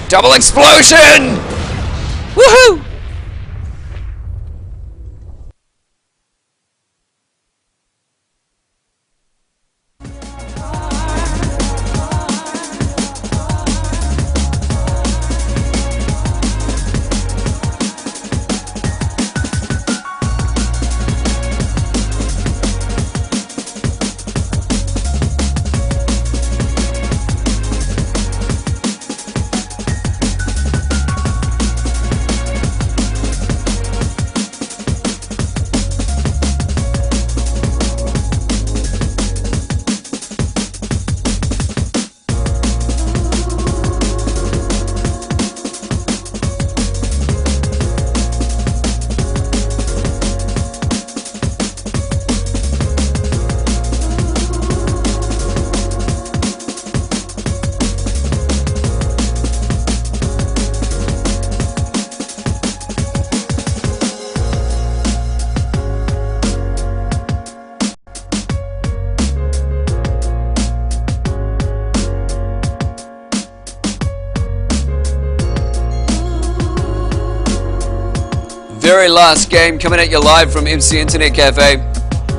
Double explosion! Woohoo! Very last game coming at you live from MC Internet Cafe.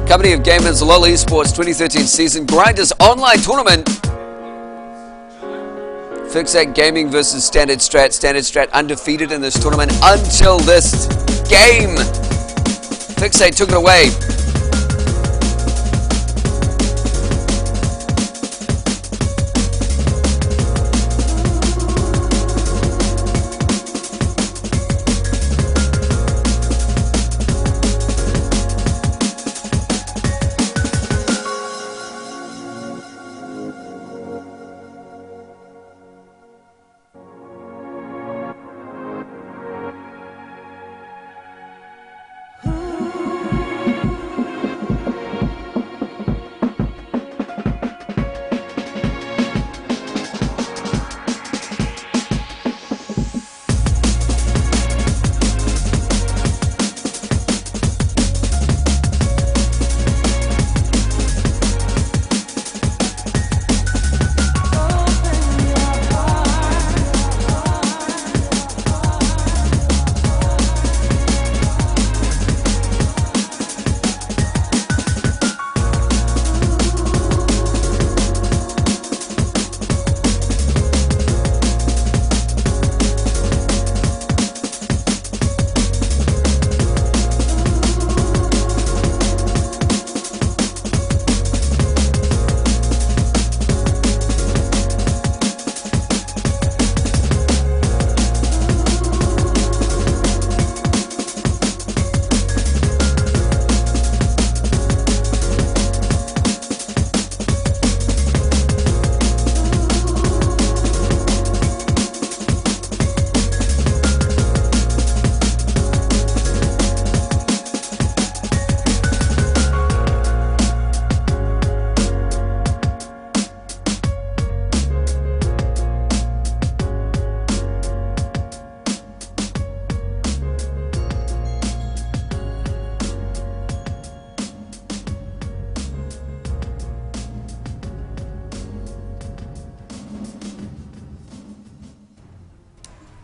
Company of Gamers LOL Esports 2013 Season Grinders Online Tournament. Fixate Gaming versus Standard Strat. Standard Strat undefeated in this tournament until this game. Fixate took it away.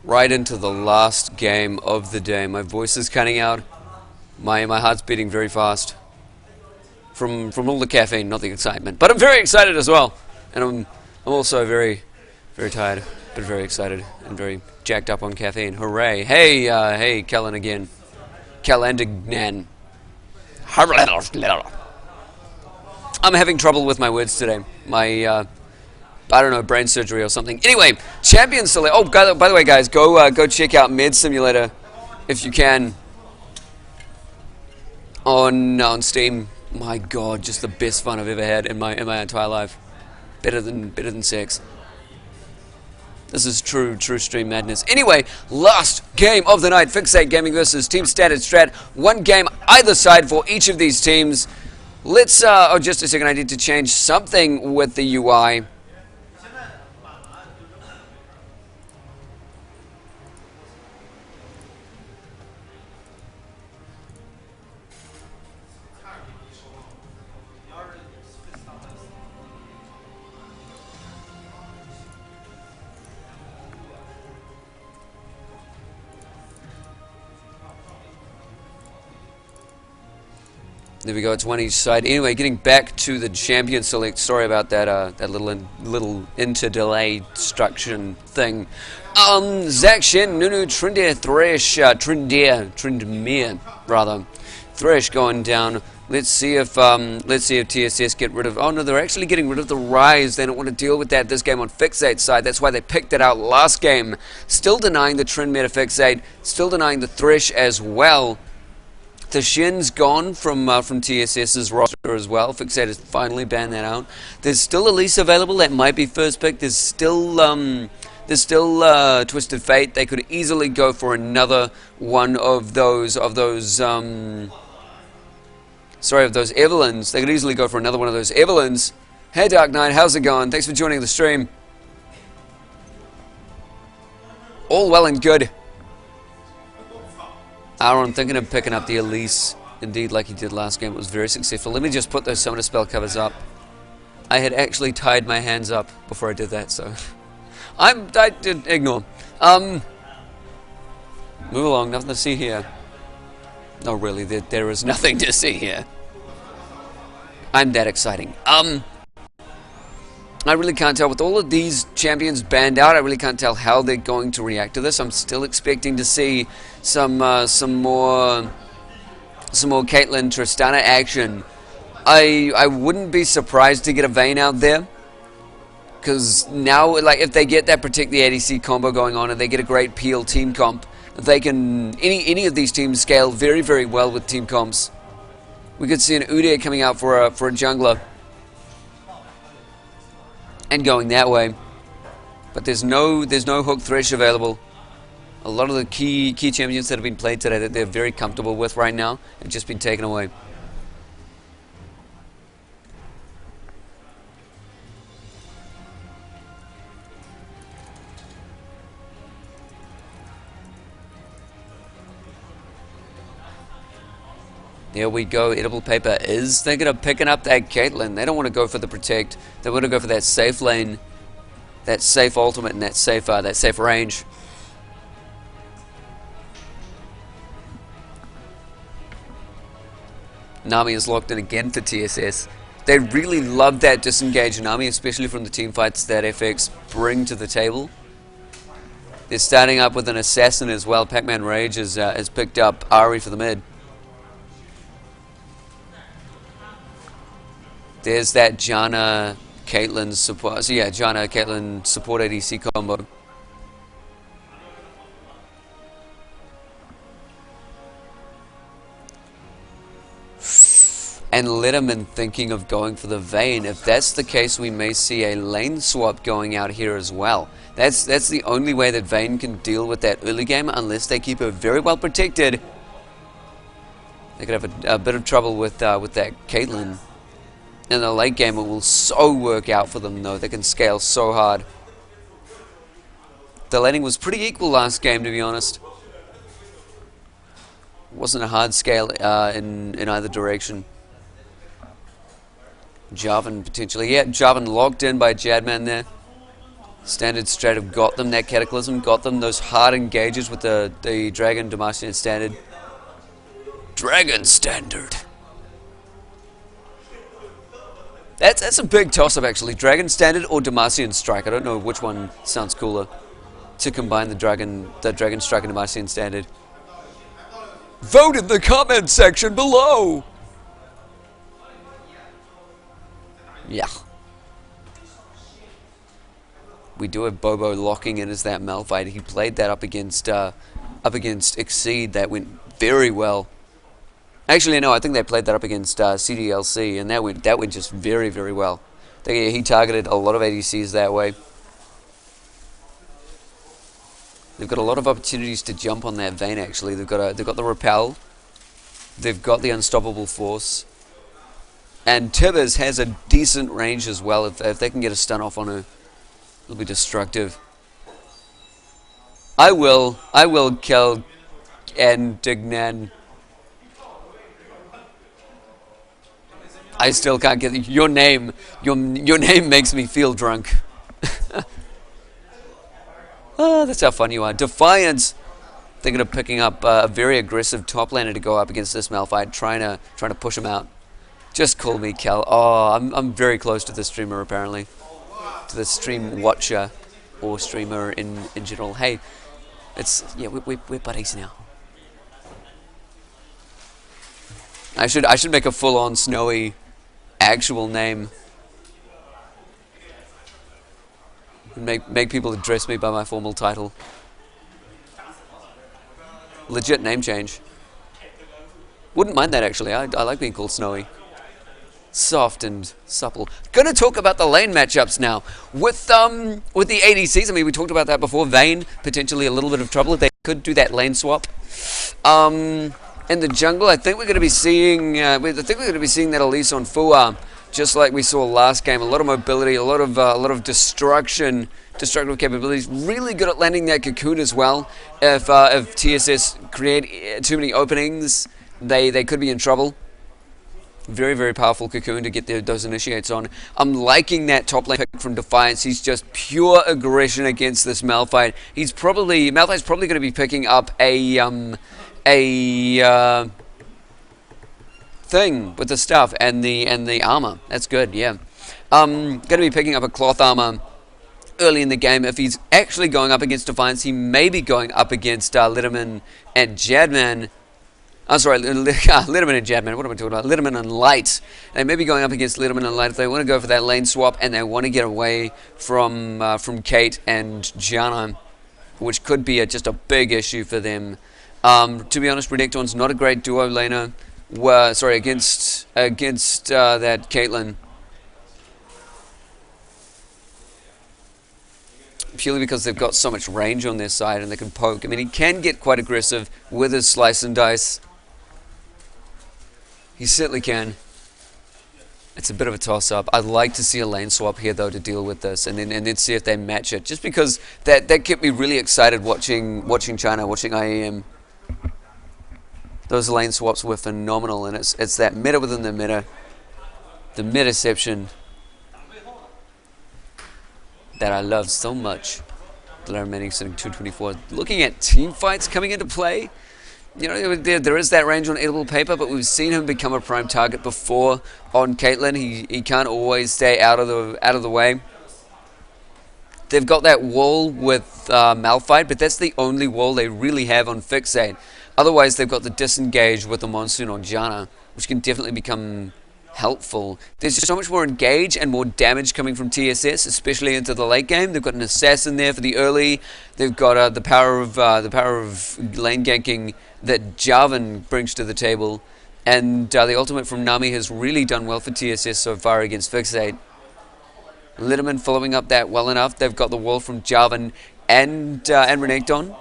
Right into the last game of the day. My voice is cutting out. My heart's beating very fast from all the caffeine, not the excitement. But I'm very excited as well, and I'm also very tired, but very excited and very jacked up on caffeine. Hooray! Hey, hey, Kellen again. Callandignan. I'm having trouble with my words today. My I don't know, brain surgery or something. Anyway, Champion Select. Oh, by the way, guys, go check out Med Simulator if you can on Steam. My God, just the best fun I've ever had in my entire life. Better than sex. This is true stream madness. Anyway, last game of the night: Fixate Gaming versus Team Standard Strat. One game either side for each of these teams. Let's. Oh, just a second. I need to change something with the UI. There we go. It's one each side. Anyway, getting back to the champion select. Sorry about that. That little inter-delay destruction thing. Zach Shen, Nunu, Trindir, Thresh, Trindmere, rather. Thresh going down. Let's see if TSS get rid of. Oh no, they're actually getting rid of the Rise. They don't want to deal with that this game on Fixate's side. That's why they picked it out last game. Still denying the Trindmere to Fixate. Still denying the Thresh as well. The Shen's gone from TSS's roster as well. Fixate has finally banned that out. There's still Elise available. That might be first pick. There's still Twisted Fate. They could easily go for another one of those Evelyns. They could easily go for another one of those Evelyns. Hey Dark Knight, how's it going? Thanks for joining the stream. All well and good. Aaron thinking of picking up the Elise, indeed, like he did last game. It was very successful. Let me just put those Summoner spell covers up. I had actually tied my hands up before I did that, so I did ignore. Move along. Nothing to see here. No, really, there is nothing to see here. I'm that exciting. I really can't tell. With all of these champions banned out, I really can't tell how they're going to react to this. I'm still expecting to see some more Caitlyn Tristana action. I wouldn't be surprised to get a Vayne out there, because now, like, if they get that protect the ADC combo going on and they get a great peel team comp, they can any of these teams scale very, very well with team comps. We could see an Udyr coming out for a jungler and going that way, but there's no Hook Thresh available. A lot of the key champions that have been played today that they're very comfortable with right now have just been taken away. There we go. Edible Paper is thinking of picking up that Caitlyn. They don't want to go for the protect. They want to go for that safe lane, that safe ultimate, and that safe range. Nami is locked in again for TSS. They really love that disengage Nami, especially from the team fights that FX bring to the table. They're starting up with an assassin as well. Pac-Man Rage has picked up Ari for the mid. There's that Janna Caitlyn support. So yeah, Janna Caitlyn support ADC combo. And Letterman thinking of going for the Vayne. If that's the case, we may see a lane swap going out here as well. That's the only way that Vayne can deal with that early game, unless they keep her very well protected. They could have a bit of trouble with that Caitlyn. In the late game, it will so work out for them, though. They can scale so hard. The laning was pretty equal last game, to be honest. Wasn't a hard scale in either direction. Jarvan potentially. Yeah, Jarvan logged in by Jadman there. Standard Strat have got them that Cataclysm, got them those hard engages with the Dragon Demacian Standard. Dragon Standard. That's a big toss-up, actually. Dragon Standard or Demacian Strike. I don't know which one sounds cooler to combine the Dragon Strike and Demacian Standard. Vote in the comment section below! Yeah. We do have Bobo locking in as that Malphite. He played that up against Exceed. That went very well. Actually, no, I think they played that up against CDLC, and that went just very, very well. He targeted a lot of ADCs that way. They've got a lot of opportunities to jump on that Vayne. Actually, they've got the Repel, they've got the Unstoppable Force, and Tibbers has a decent range as well. If they can get a stun off on her, it'll be destructive. I will kill Dignan. I still can't get your name. Your name makes me feel drunk. Oh, that's how fun you are. Defiance thinking of picking up a very aggressive top laner to go up against this Malphite, trying to push him out. Just call me Cal. Oh, I'm very close to the streamer apparently, to the stream watcher, or streamer in general. Hey, it's yeah, we're buddies now. I should make a full-on Snowy actual name. Make people address me by my formal title. Legit name change. Wouldn't mind that actually. I like being called Snowy. Soft and supple. Going to talk about the lane matchups now with the ADCs. I mean, we talked about that before. Vayne potentially a little bit of trouble if they could do that lane swap. In the jungle, I think we're going to be seeing. That Elise on Fua, just like we saw last game. A lot of mobility, a lot of destructive capabilities. Really good at landing that cocoon as well. If TSS create too many openings, they could be in trouble. Very, very powerful cocoon to get those initiates on. I'm liking that top lane pick from Defiance. He's just pure aggression against this Malphite. Malphite's probably going to be picking up a thing with the stuff and the armor. That's good, yeah. Going to be picking up a cloth armor early in the game. If he's actually going up against Defiance, he may be going up against Litterman and Jadman. I'm sorry, Litterman and Jadman. What am I talking about? Litterman and Light. They may be going up against Litterman and Light if they want to go for that lane swap and they want to get away from Kate and Gianna, which could be just a big issue for them. To be honest, Renekton's not a great duo laner. Against that Caitlyn. Purely because they've got so much range on their side and they can poke. I mean, he can get quite aggressive with his slice and dice. He certainly can. It's a bit of a toss-up. I'd like to see a lane swap here, though, to deal with this, and then see if they match it. Just because that kept me really excited watching China, watching IEM. Those lane swaps were phenomenal, and it's that meta within the meta, the metaception that I love so much. Blair Manning sitting 224. Looking at team fights coming into play. You know, there is that range on edible paper, but we've seen him become a prime target before on Caitlyn. He can't always stay out of the way. They've got that wall with Malphite, but that's the only wall they really have on Fixate. Otherwise, they've got the disengage with the Monsoon on Janna, which can definitely become helpful. There's just so much more engage and more damage coming from TSS, especially into the late game. They've got an assassin there for the early. They've got the power of lane ganking that Jarvan brings to the table, and the ultimate from Nami has really done well for TSS so far against Fixate. Litterman following up that well enough. They've got the wall from Jarvan and Renekton,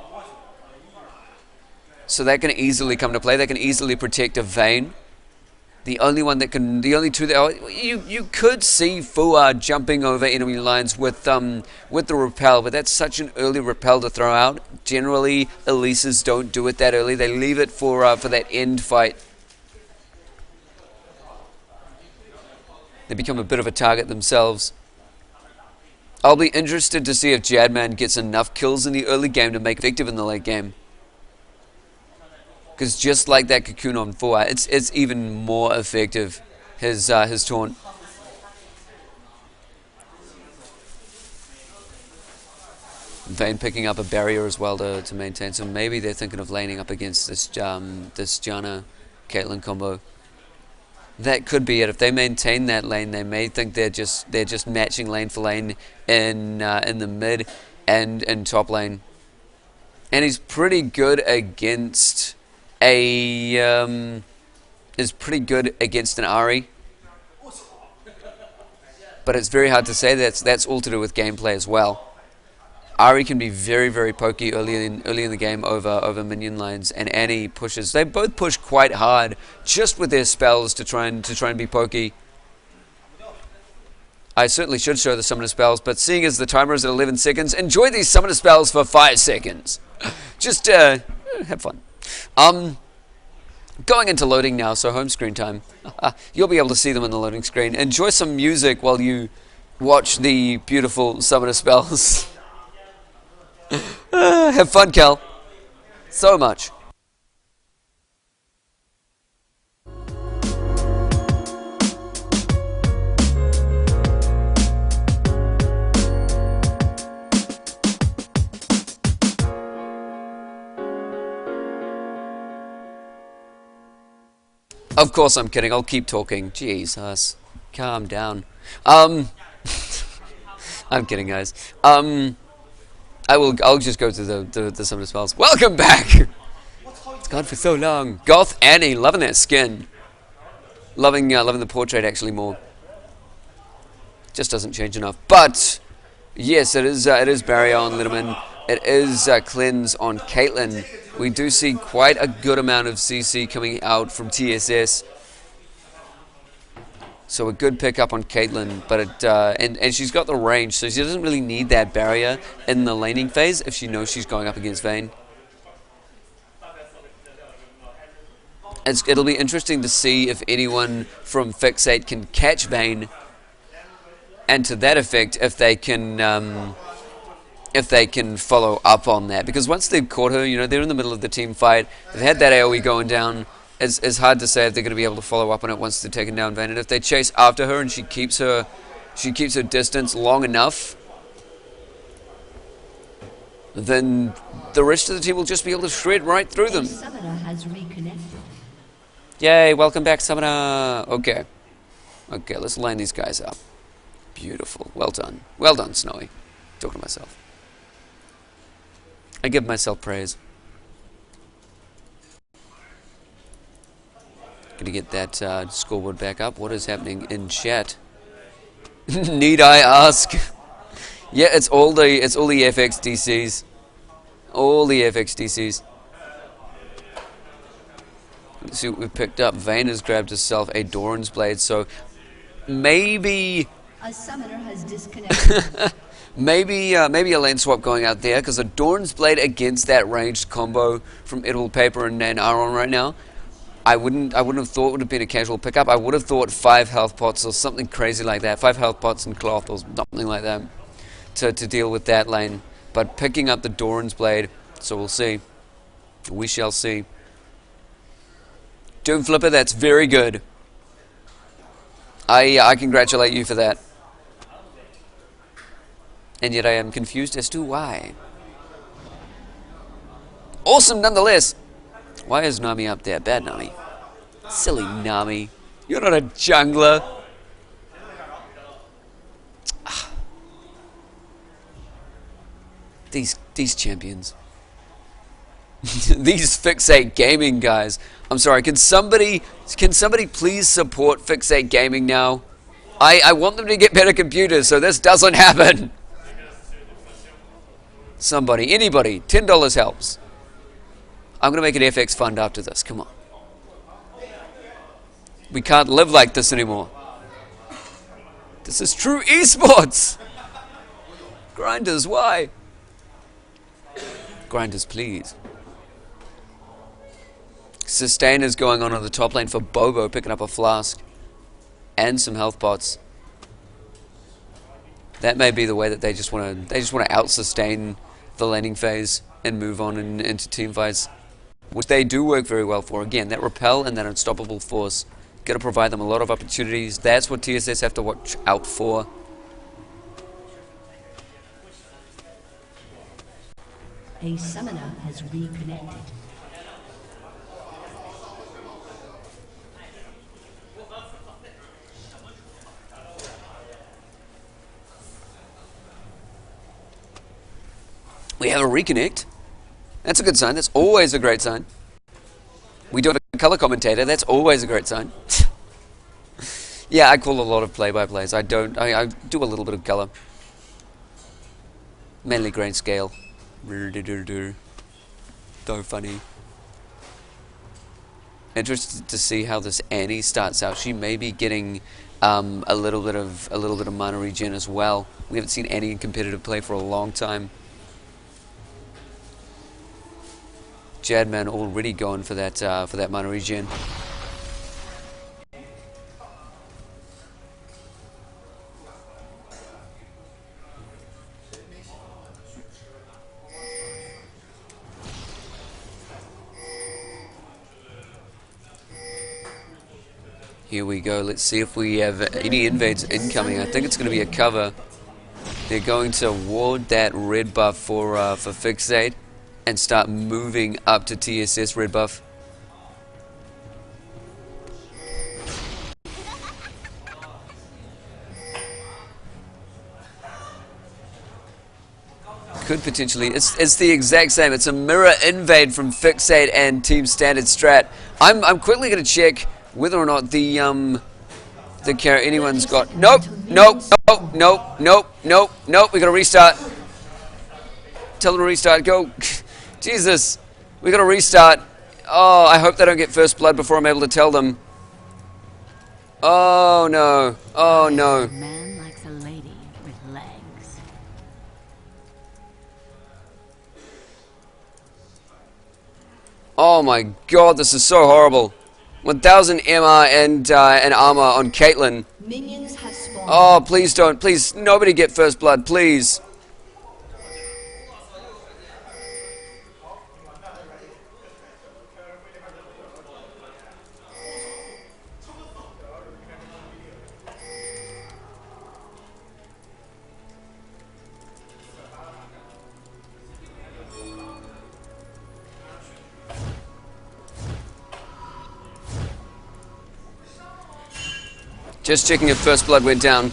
so that can easily come to play. They can easily protect a Vayne. The only two that you could see Fua jumping over enemy lines with the repel, but that's such an early repel to throw out. Generally, Elises don't do it that early. They leave it for that end fight. They become a bit of a target themselves. I'll be interested to see if Jadman gets enough kills in the early game to make it effective in the late game. Because just like that cocoon on Fua, it's even more effective, his taunt. Vayne picking up a barrier as well to maintain, so maybe they're thinking of laning up against this Janna Caitlyn combo. That could be it. If they maintain that lane, they may think they're just matching lane for lane in the mid and in top lane. And he's pretty good against an Ahri, but it's very hard to say. That's all to do with gameplay as well. Ahri can be very, very pokey early in the game over minion lines, and Annie pushes. They both push quite hard just with their spells to try and be pokey. I certainly should show the summoner spells, but seeing as the timer is at 11 seconds, enjoy these summoner spells for 5 seconds. Just have fun. Going into loading now, so home screen time. You'll be able to see them on the loading screen. Enjoy some music while you watch the beautiful summoner spells. Have fun, Cal. So much. Of course I'm kidding. I'll keep talking. Jesus. Calm down. I'm kidding, guys. I'll just go to the summoner spells. Welcome back! It's gone for so long. Goth Annie, loving that skin. Loving the portrait actually more. Just doesn't change enough. But yes, it is barrier on Litterman. It is cleanse on Caitlyn. We do see quite a good amount of CC coming out from TSS. So a good pickup on Caitlyn, but it and she's got the range, so she doesn't really need that barrier in the laning phase if she knows she's going up against Vayne. It'll be interesting to see if anyone from Fixate can catch Vayne, and to that effect, if they can follow up on that. Because once they've caught her, you know, they're in the middle of the team fight. They've had that AoE going down. It's hard to say if they're going to be able to follow up on it once they're taken down Vayne. And if they chase after her and she keeps her distance long enough, then the rest of the team will just be able to shred right through them. Summoner has reconnected. Yay, welcome back, Summoner. Okay, let's line these guys up. Beautiful. Well done, Snowy. Talking to myself. I give myself praise. Gonna get that scoreboard back up. What is happening in chat? Need I ask? Yeah, it's all the FX DCs. All the FX DCs. Let's see what we've picked up. Vayne has grabbed herself a Doran's Blade, so maybe A summoner has disconnected. maybe a lane swap going out there, because a Doran's Blade against that ranged combo from Edible Paper and Aaron right now, I wouldn't have thought it would have been a casual pickup. I would have thought 5 health pots or something crazy like that. 5 health pots and cloth or something like that to deal with that lane. But picking up the Doran's Blade, so we'll see. We shall see. Doom Flipper, that's very good. I congratulate you for that. And yet I am confused as to why. Awesome nonetheless. Why is Nami up there? Bad Nami. Silly Nami. You're not a jungler. These champions. These Fixate Gaming guys. I'm sorry, can somebody please support Fixate Gaming now? I want them to get better computers so this doesn't happen. Somebody, anybody, $10 helps. I'm going to make an FX fund after this, come on. We can't live like this anymore. This is true esports. Grinders, why? Grinders, please. Sustain is going on the top lane for Bobo, picking up a flask and some health pots. That may be the way that they just want to out-sustain the laning phase and move on into team fights, which they do work very well for. Again, that repel and that unstoppable force going to provide them a lot of opportunities. That's what TSS have to watch out for. A summoner has reconnected. We have a reconnect. That's a good sign. That's always a great sign. We do have a color commentator. That's always a great sign. Yeah, I call a lot of play-by-plays. I do a little bit of color. Mainly grayscale. So funny. Interested to see how this Annie starts out. She may be getting a little bit of mana regen as well. We haven't seen Annie in competitive play for a long time. Jadman already going for that mana regen. Here we go. Let's see if we have any invades incoming. I think it's going to be a cover. They're going to ward that red buff for Fixate and start moving up to TSS red buff. could potentially. It's the exact same. It's a mirror invade from Fixate and Team Standard Strat. I'm quickly going to check whether or not the anyone's got. Nope. We got to restart. Tell them to restart. Go. Jesus. We got to restart. Oh, I hope they don't get first blood before I'm able to tell them. Oh no. Oh no. Man likes a lady with legs. Oh my god, this is so horrible. 1000 MR and armor on Caitlyn. Minions have spawned. Oh, please don't. Please, nobody get first blood, please. Just checking if first blood went down.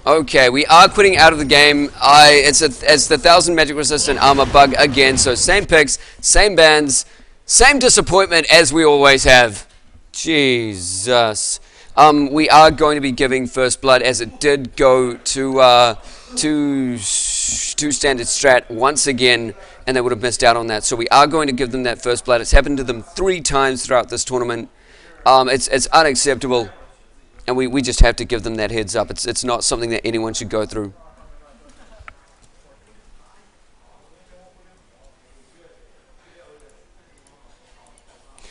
Okay, we are quitting out of the game. It's the 1000 magic resistant armor bug again. So same picks, same bands, same disappointment as we always have. Jesus. We are going to be giving first blood as it did go to Standard Strat once again, and they would have missed out on that. So we are going to give them that first blood. It's happened to them 3 times throughout this tournament. It's unacceptable. And we just have to give them that heads up. It's not something that anyone should go through.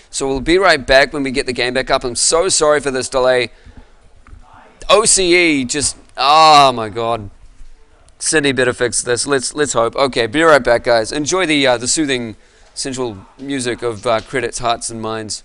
So we'll be right back when we get the game back up. I'm so sorry for this delay. OCE just, oh my god. Sydney better fix this. Let's hope. Okay, be right back, guys. Enjoy the soothing sensual music of credits, hearts, and minds.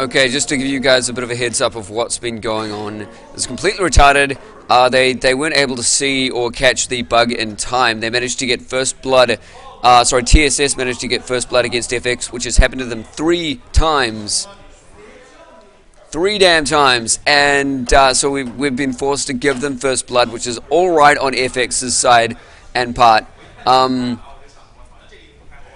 Okay, just to give you guys a bit of a heads up of what's been going on. It's completely retarded. They weren't able to see or catch the bug in time. They managed to get first blood. TSS managed to get first blood against FX, which has happened to them 3 times. 3 damn times, and so we've been forced to give them first blood, which is all right on FX's side and part.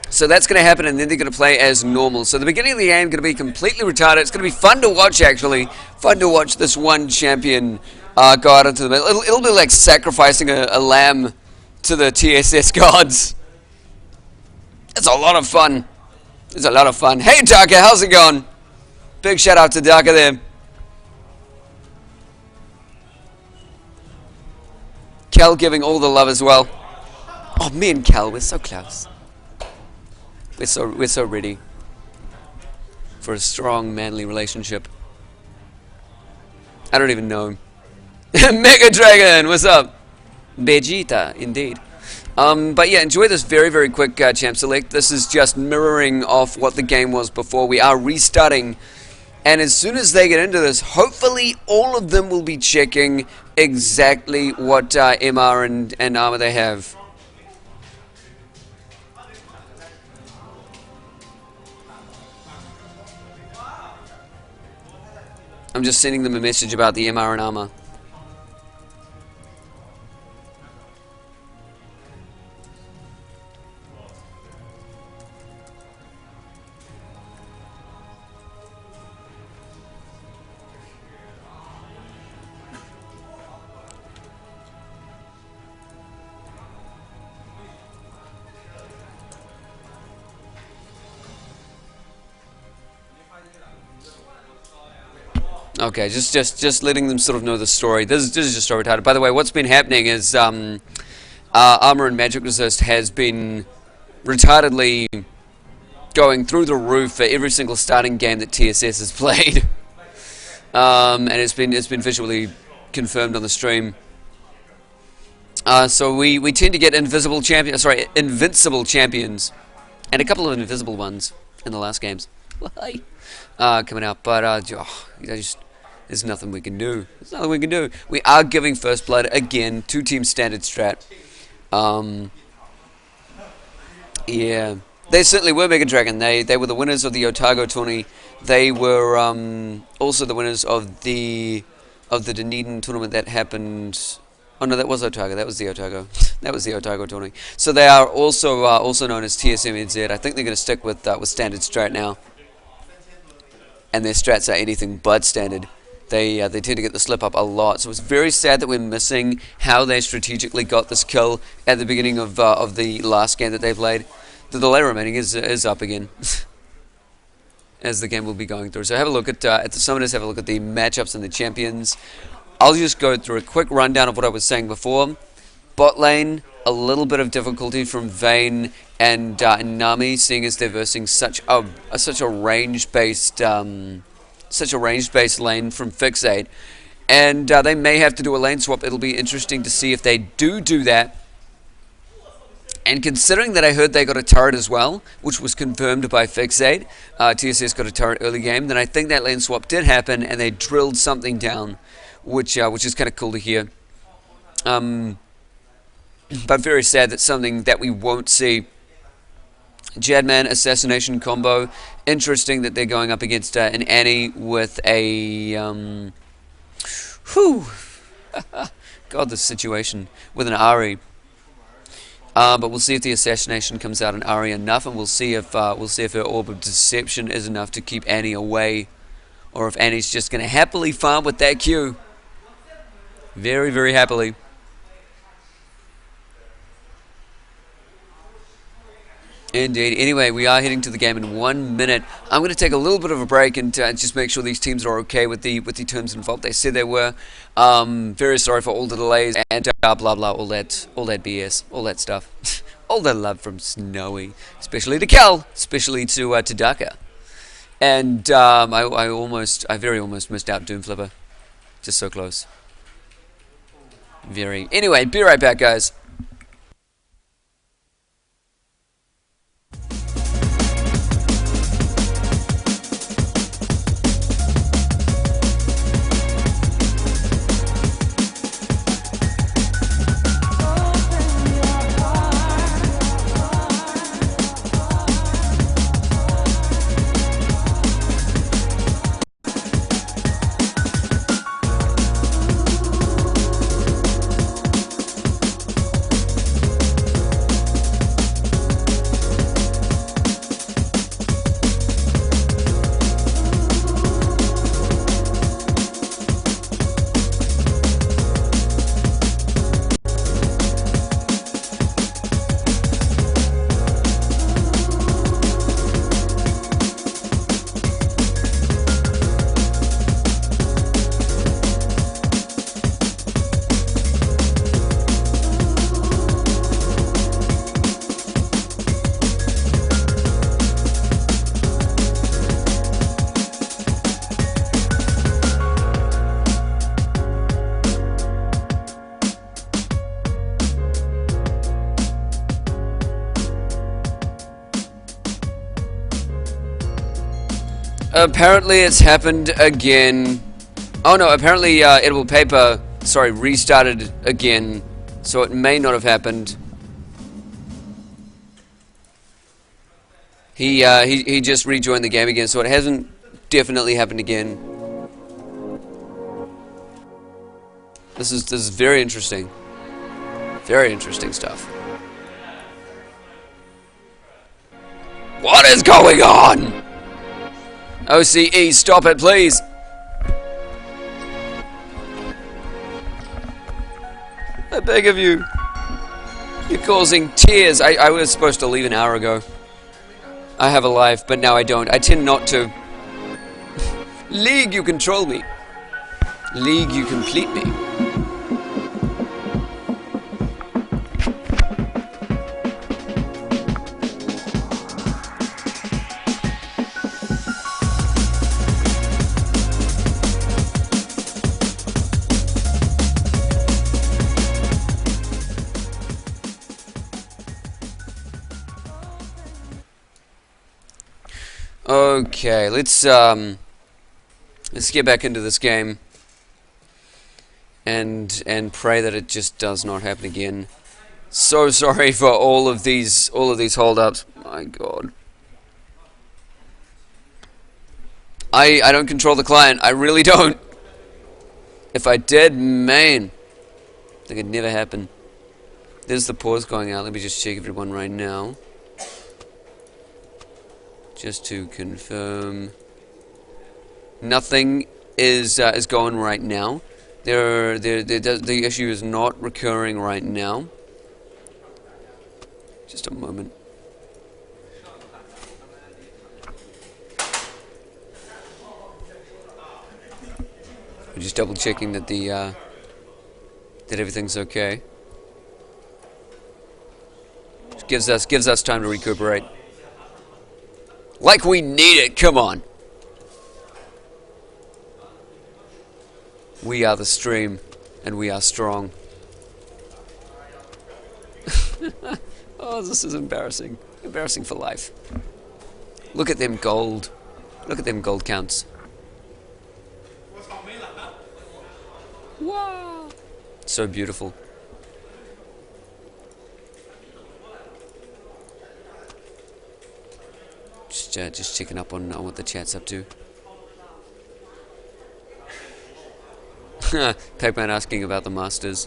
So that's going to happen, and then they're going to play as normal. So the beginning of the game is going to be completely retarded. It's going to be fun to watch, actually. Fun to watch this one champion go out into the middle. It'll be like sacrificing a lamb to the TSS gods. It's a lot of fun. It's a lot of fun. Hey, Taka, how's it going? Big shout out to Taka there. Cal giving all the love as well. Oh, me and Cal, we're so close. We're so ready for a strong, manly relationship. I don't even know him. Mega Dragon, what's up? Vegeta, indeed. But yeah, enjoy this very, very quick champ select. This is just mirroring off what the game was before. We are restarting, and as soon as they get into this, hopefully all of them will be checking exactly what MR and armor they have. I'm just sending them a message about the MR and armor. Okay, just letting them sort of know the story. This is just so retarded. By the way, what's been happening is armor and magic resist has been retardedly going through the roof for every single starting game that TSS has played, and it's been visually confirmed on the stream. So we tend to get invincible champions, and a couple of invisible ones in the last games. Why? Coming out, but there's nothing we can do. There's nothing we can do. We are giving first blood again to Team Standard Strat. Yeah, they certainly were Mega Dragon. They were the winners of the Otago tourney. They were also the winners of the Dunedin tournament that happened. Oh no, that was Otago. That was the Otago. That was the Otago tourney. So they are also known as TSMNZ. I think they're going to stick with Standard Strat now. And their strats are anything but standard. They tend to get the slip up a lot. So it's very sad that we're missing how they strategically got this kill at the beginning of the last game that they played. The delay remaining is up again as the game will be going through. So have a look at the summoners. Have a look at the matchups and the champions. I'll just go through a quick rundown of what I was saying before. Bot lane, a little bit of difficulty from Vayne and Nami, seeing as they're versing such a range-based lane from Fixate, and they may have to do a lane swap. It'll be interesting to see if they do that. And considering that I heard they got a turret as well, which was confirmed by Fixate, TSS got a turret early game, then I think that lane swap did happen, and they drilled something down, which is kind of cool to hear. But very sad that something that we won't see. Jadman assassination combo. Interesting that they're going up against an Annie with a God, this situation with an Ari. But we'll see if the assassination comes out in Ari enough, and we'll see if her orb of deception is enough to keep Annie away, or if Annie's just going to happily farm with that Q. Very, very happily. Indeed. Anyway, we are heading to the game in 1 minute. I'm going to take a little bit of a break and just make sure these teams are okay with the terms involved. They said they were. Very sorry for all the delays and blah blah, all that BS, all that stuff, all that love from Snowy, especially to Cal, especially to Daka, and I very almost missed out Doom Flipper, just so close. Very. Anyway, be right back, guys. Apparently it's happened again. Oh no, apparently edible paper, sorry, restarted again. So it may not have happened. He just rejoined the game again, so it hasn't definitely happened again. This is very interesting. Very interesting stuff. What is going on? OCE, stop it, please. I beg of you. You're causing tears. I was supposed to leave an hour ago. I have a life, but now I don't. I tend not to. League, you control me. League, you complete me. Okay, let's get back into this game and pray that it just does not happen again. So sorry for all of these holdups. My God. I don't control the client. I really don't. If I did, man, that could never happen. There's the pause going out. Let me just check everyone right now. Just to confirm, nothing is going right now. The issue is not recurring right now. Just a moment. We're just double checking that that everything's okay. Just gives us time to recuperate. Like we need it, come on. We are the stream, and we are strong. Oh, this is embarrassing. Embarrassing for life. Look at them gold. Look at them gold counts. Wow. So beautiful. Just checking up on what the chat's up to. Pac-Man asking about the Masters.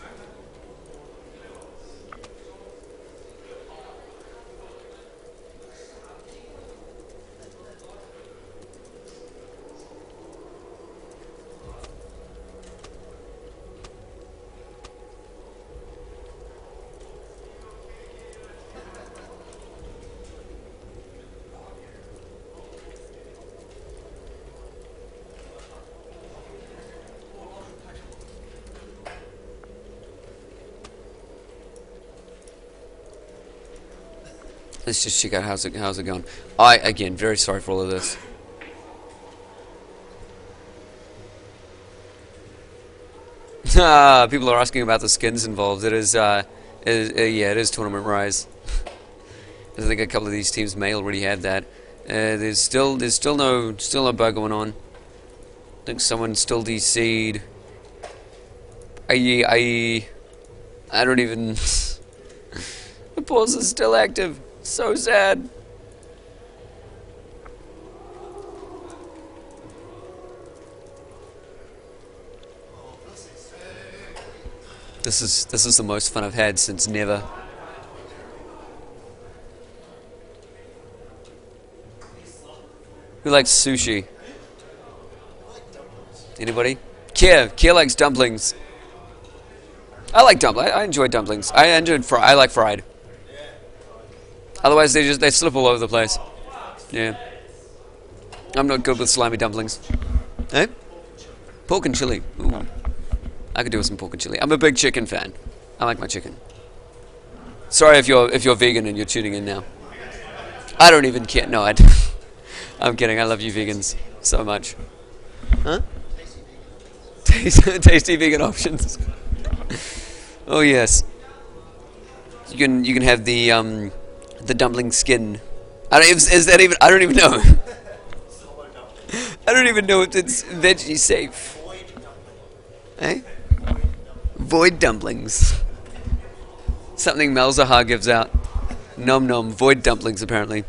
Let's just check out how's it going. Again, very sorry for all of this. People are asking about the skins involved. It is, yeah, it is Tournament Rise. I think a couple of these teams may already have that. There's still no bug going on. I think someone still DC'd. I don't even. The pause is still active. So sad. This is the most fun I've had since never. Who likes sushi? Anybody? Kier likes dumplings. I like dumplings. I enjoy dumplings. I like fried. Otherwise, they slip all over the place. Yeah. I'm not good with slimy dumplings. Eh? Pork and chili. Ooh. I could do with some pork and chili. I'm a big chicken fan. I like my chicken. Sorry if you're vegan and you're tuning in now. I don't even care. No, I'm kidding. I love you vegans so much. Huh? Tasty vegan options. Oh yes. You can have the dumpling skin. Is that even? I don't even know. I don't even know if it's veggie safe. Eh? Void dumplings. Something Malzahar gives out. Nom nom. Void dumplings, apparently.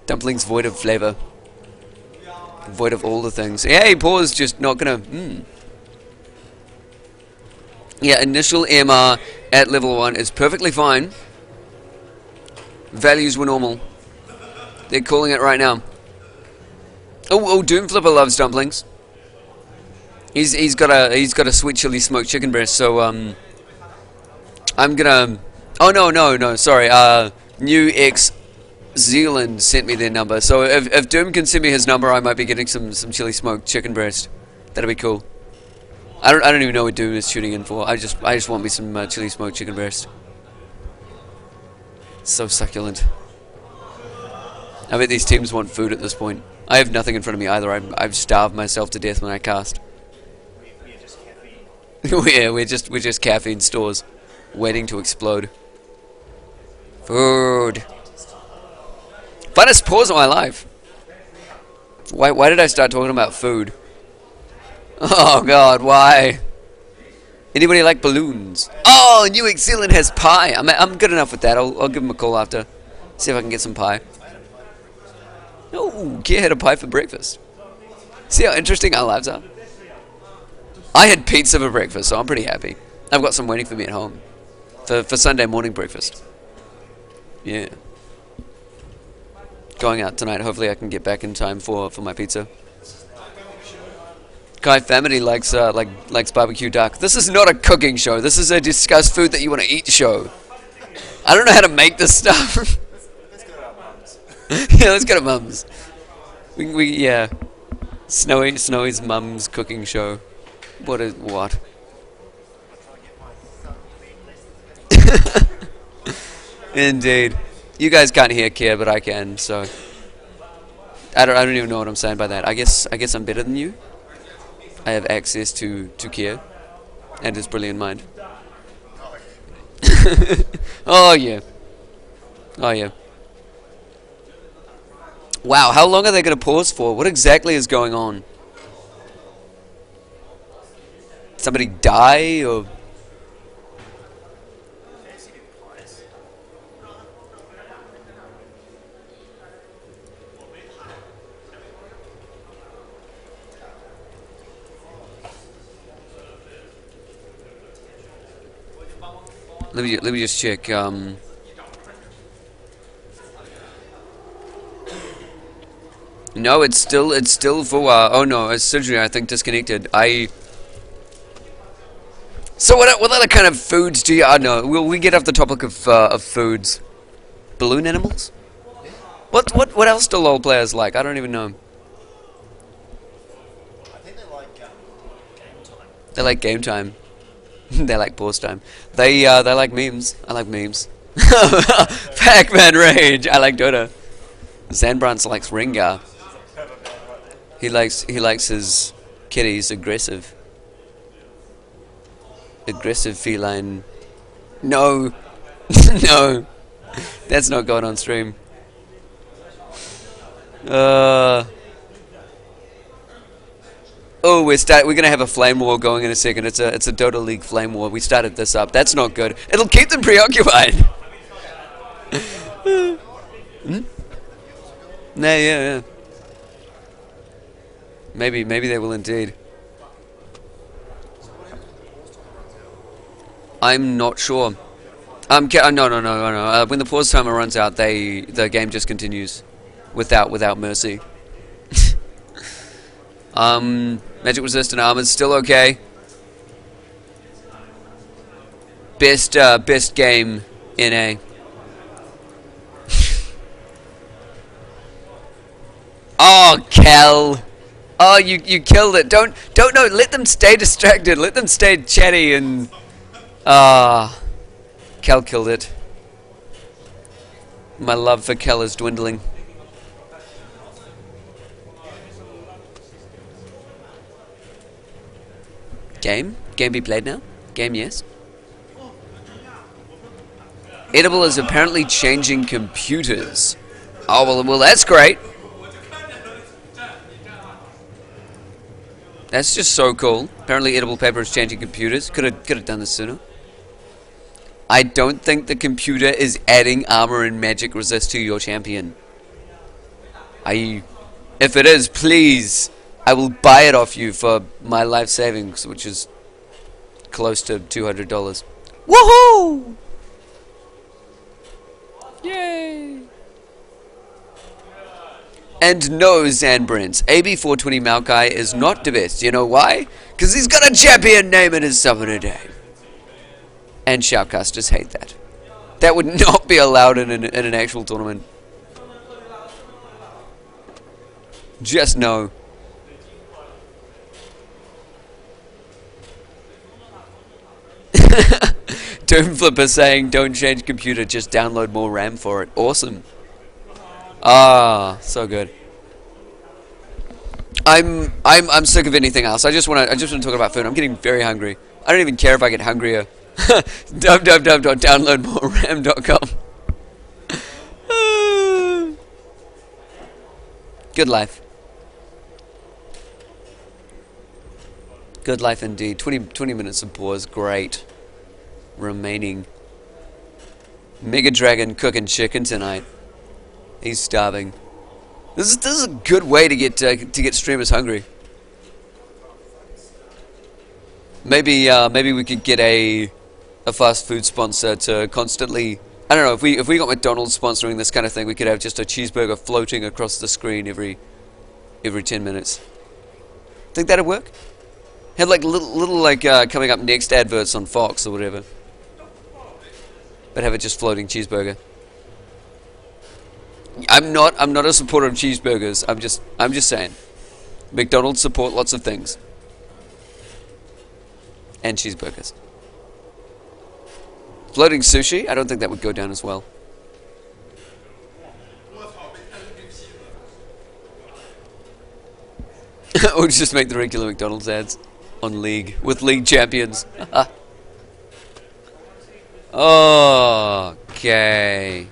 Dumplings void of flavor. Void of all the things. Hey, Paul's just not gonna... Yeah, initial MR at level 1 is perfectly fine. Values were normal. They're calling it right now. Oh, Doomflipper loves dumplings. He's got a sweet chili smoked chicken breast. So I'm gonna. Oh no, sorry. New X Zealand sent me their number. So if Doom can send me his number, I might be getting some chili smoked chicken breast. That'd be cool. I don't even know what Doom is tuning in for. I just want me some chili smoked chicken breast. So succulent. I bet these teams want food at this point. I have nothing in front of me either. I've starved myself to death when I cast. Yeah, we're just caffeine stores, waiting to explode. Food. Funnest pause of my life. Why did I start talking about food? Oh God, why? Anybody like balloons? Oh, New Zealand has pie. I'm good enough with that. I'll give him a call after. See if I can get some pie. Oh, Kia had a pie for breakfast. See how interesting our lives are? I had pizza for breakfast, so I'm pretty happy. I've got some waiting for me at home. For Sunday morning breakfast. Yeah. Going out tonight. Hopefully I can get back in time for my pizza. Kai Family likes barbecue duck. This is not a cooking show. This is a discuss food that you want to eat show. I don't know how to make this stuff. Yeah, let's go to Mum's. Yeah. Snowy's Mum's cooking show. What? Indeed. You guys can't hear Kia, but I can, so I don't even know what I'm saying by that. I guess I'm better than you. I have access to Kia and his brilliant mind. Oh yeah. Oh yeah. Wow, how long are they going to pause for? What exactly is going on? Somebody die or... Let me just check. No, it's still for. Oh no, it's surgery. I think disconnected. So what other kind of foods do you? I know. We get off the topic of foods. Balloon animals. What else do LoL players like? I don't even know. I think they like game time. They like game time. They like pause time. They like memes. I like memes. Pac-Man Rage. I like Dota. Zanbrance likes Rengar. He likes his kitties aggressive. Aggressive feline. No. No. That's not going on stream. Oh, we're gonna have a flame war going in a second. It's a Dota League flame war. We started this up. That's not good. It'll keep them preoccupied. Hmm? Nah, yeah. Maybe they will indeed. I'm not sure. No. When the pause timer runs out, the game just continues, without mercy. Magic resistant armor's still okay. Best game in A. Oh, Kel. Oh, you killed it. Don't know. Let them stay distracted. Let them stay chatty and Kel killed it. My love for Kel is dwindling. Game be played now? Game, yes. Edible is apparently changing computers. Oh, well, that's great. That's just so cool. Apparently edible paper is changing computers. Could have done this sooner. I don't think the computer is adding armor and magic resist to your champion. If it is, please, I will buy it off you for my life savings, which is close to $200. Woohoo! Yay! And no, Zanbrins, AB420 Maokai is not the best. You know why? Because he's got a champion name in his summoner name. And shoutcasters hate that. That would not be allowed in an actual tournament. Just no. Doom Flipper saying, don't change computer, just download more RAM for it. Awesome. Ah, so good. I'm sick of anything else. I just want to talk about food. I'm getting very hungry. I don't even care if I get hungrier. www.downloadmoreram.com. Good life. Good life indeed. 20 minutes of pause. Great. Remaining. Mega Dragon cooking chicken tonight. He's starving. This is a good way to get streamers hungry. Maybe we could get a fast food sponsor to constantly. I don't know, if we got McDonald's sponsoring this kind of thing, we could have just a cheeseburger floating across the screen every 10 minutes. Think that'd work? Have like little like coming up next adverts on Fox or whatever. But have it just floating cheeseburger. I'm not a supporter of cheeseburgers. I'm just saying. McDonald's support lots of things. And cheeseburgers. Floating sushi? I don't think that would go down as well. Or just make the regular McDonald's ads on League with League champions. Okay.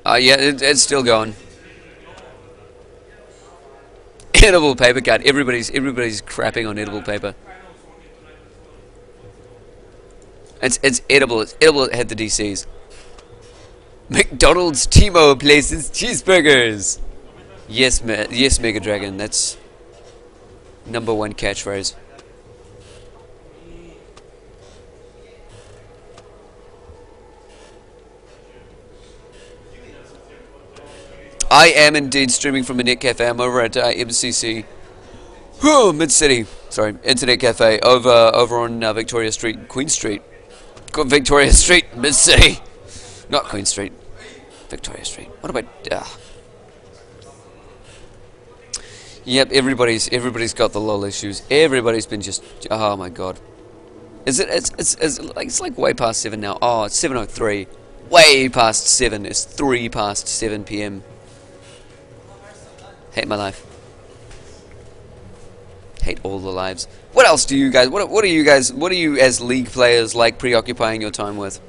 Yeah, it's still going. Edible paper cut. Everybody's crapping on edible paper. It's edible. It's edible. It had the DCs. McDonald's Timo places cheeseburgers. Yes, yes, Mega Dragon. That's #1 catchphrase. I am indeed streaming from a net cafe. I'm over at MCC, Mid City. Sorry, Internet Cafe over on Victoria Street, Queen Street. Victoria Street, Mid City, not Queen Street. Victoria Street. What about? Yep, everybody's got the lol issues. Everybody's been just. Oh my god. Is it? It's like way past 7 now. Oh, it's 7:03. Way past 7. It's 3 past 7 p.m. Hate my life. Hate all the lives. What else do you guys? What are you as League players like preoccupying your time with?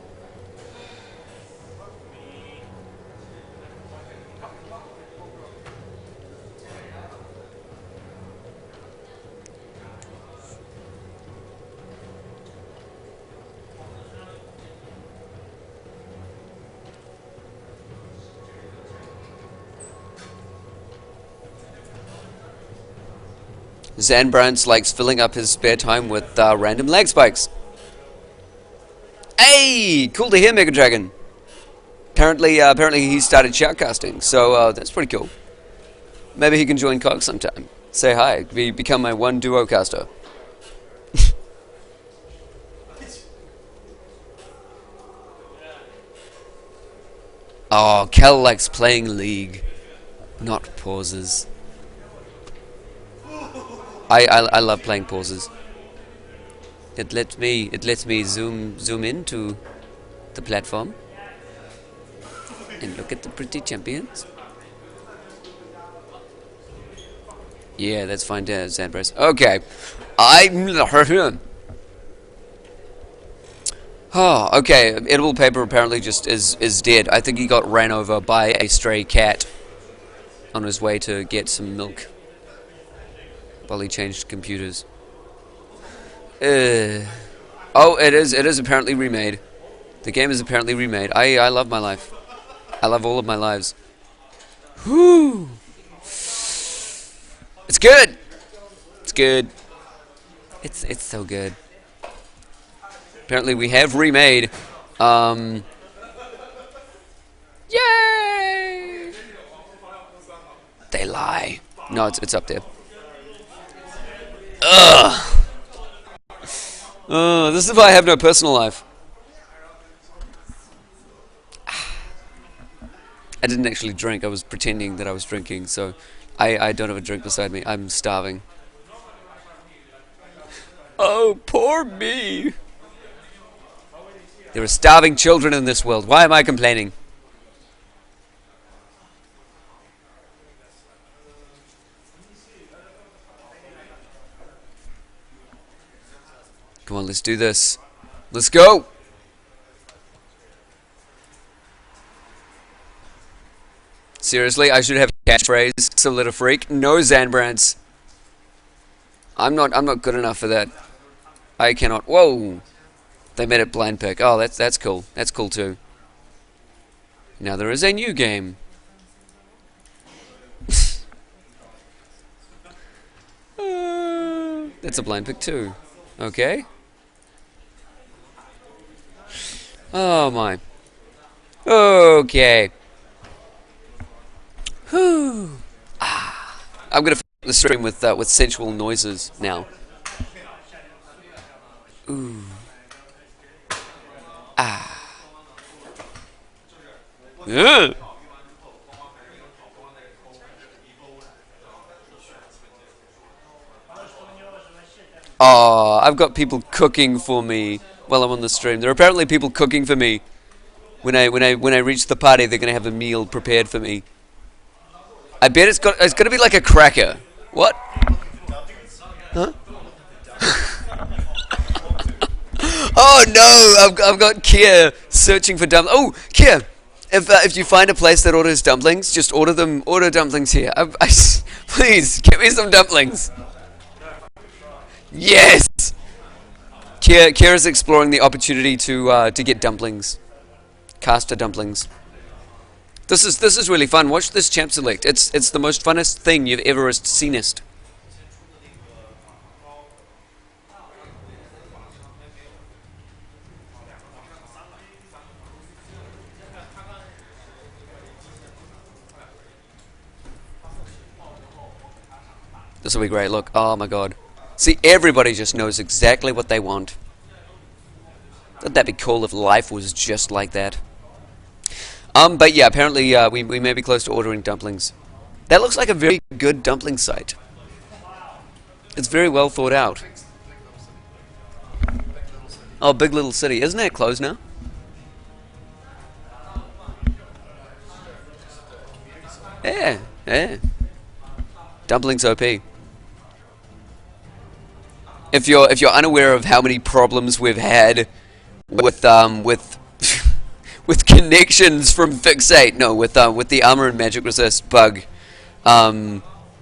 Zanbrance likes filling up his spare time with random lag spikes. Hey, cool to hear, Mega Dragon. Apparently he started shoutcasting, so that's pretty cool. Maybe he can join CoG sometime. Say hi, become my one duo caster. Oh, Kel likes playing League, not pauses. I love playing pauses. It lets me zoom into the platform and look at the pretty champions. Yeah, that's fine, Zanbrance. Okay, oh, okay. Edible paper apparently just is dead. I think he got ran over by a stray cat. on his way to get some milk while he changed computers. Oh, it is apparently remade. The game is apparently remade. I love my life. I love all of my lives. Whoo! It's good. It's good. It's so good. Apparently we have remade. Yay! They lie. No, it's up there. Ugh. This is why I have no personal life. I didn't actually drink. I was pretending that I was drinking, so I don't have a drink beside me. I'm starving. Oh, poor me. There are starving children in this world. Why am I complaining? Come on, let's do this. Let's go! Seriously, I should have a catchphrase. Solid freak. No Zanbrants. I'm not good enough for that. I cannot. Whoa! They made it blind pick. Oh, that's cool. That's cool too. Now there is a new game. That's a blind pick too. Okay. Oh my. Okay. Whew. I'm gonna fill the stream with sensual noises now. Ooh. Yeah. Oh, I've got people cooking for me while I'm on the stream. There are apparently people cooking for me. When I reach the party, they're gonna have a meal prepared for me. I bet it's gonna be like a cracker. What? Huh? Oh no! I've got Kia searching for dumplings. Oh, Kia! If you find a place that orders dumplings, just order them. Order dumplings here. Please get me some dumplings. Yes. Kia is exploring the opportunity to get dumplings. Caster dumplings. This is really fun. Watch this champ select. It's the most funnest thing you've ever seenest. This will be great. Look, oh my god. See, everybody just knows exactly what they want. Wouldn't that be cool if life was just like that? But yeah, apparently we may be close to ordering dumplings. That looks like a very good dumpling site. It's very well thought out. Oh, Big Little City. Isn't that closed now? Yeah, yeah. Dumplings OP. If you're unaware of how many problems we've had with with connections from Fixate, no, with the armor and magic resist bug,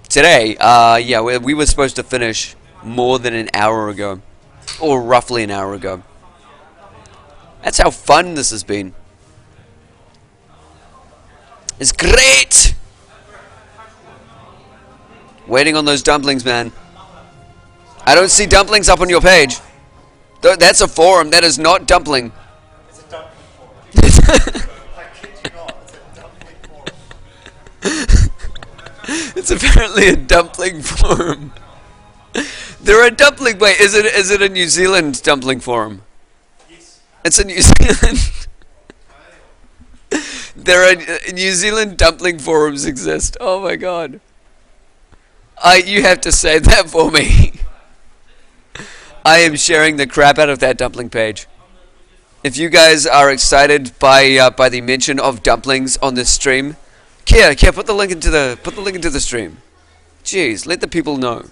today, yeah, we were supposed to finish more than an hour ago, or roughly an hour ago. That's how fun this has been. It's great. Waiting on those dumplings, man. I don't see dumplings up on your page. That's a forum. That is not dumpling. It's a dumpling forum. I kid you not. It's a dumpling forum. It's apparently a dumpling forum. There are dumpling. Wait, is it a New Zealand dumpling forum? Yes. It's a New Zealand. There are New Zealand dumpling forums exist. Oh my god. You have to say that for me. I am sharing the crap out of that dumpling page. If you guys are excited by the mention of dumplings on this stream, Kia, put the link into the stream. Jeez, let the people know.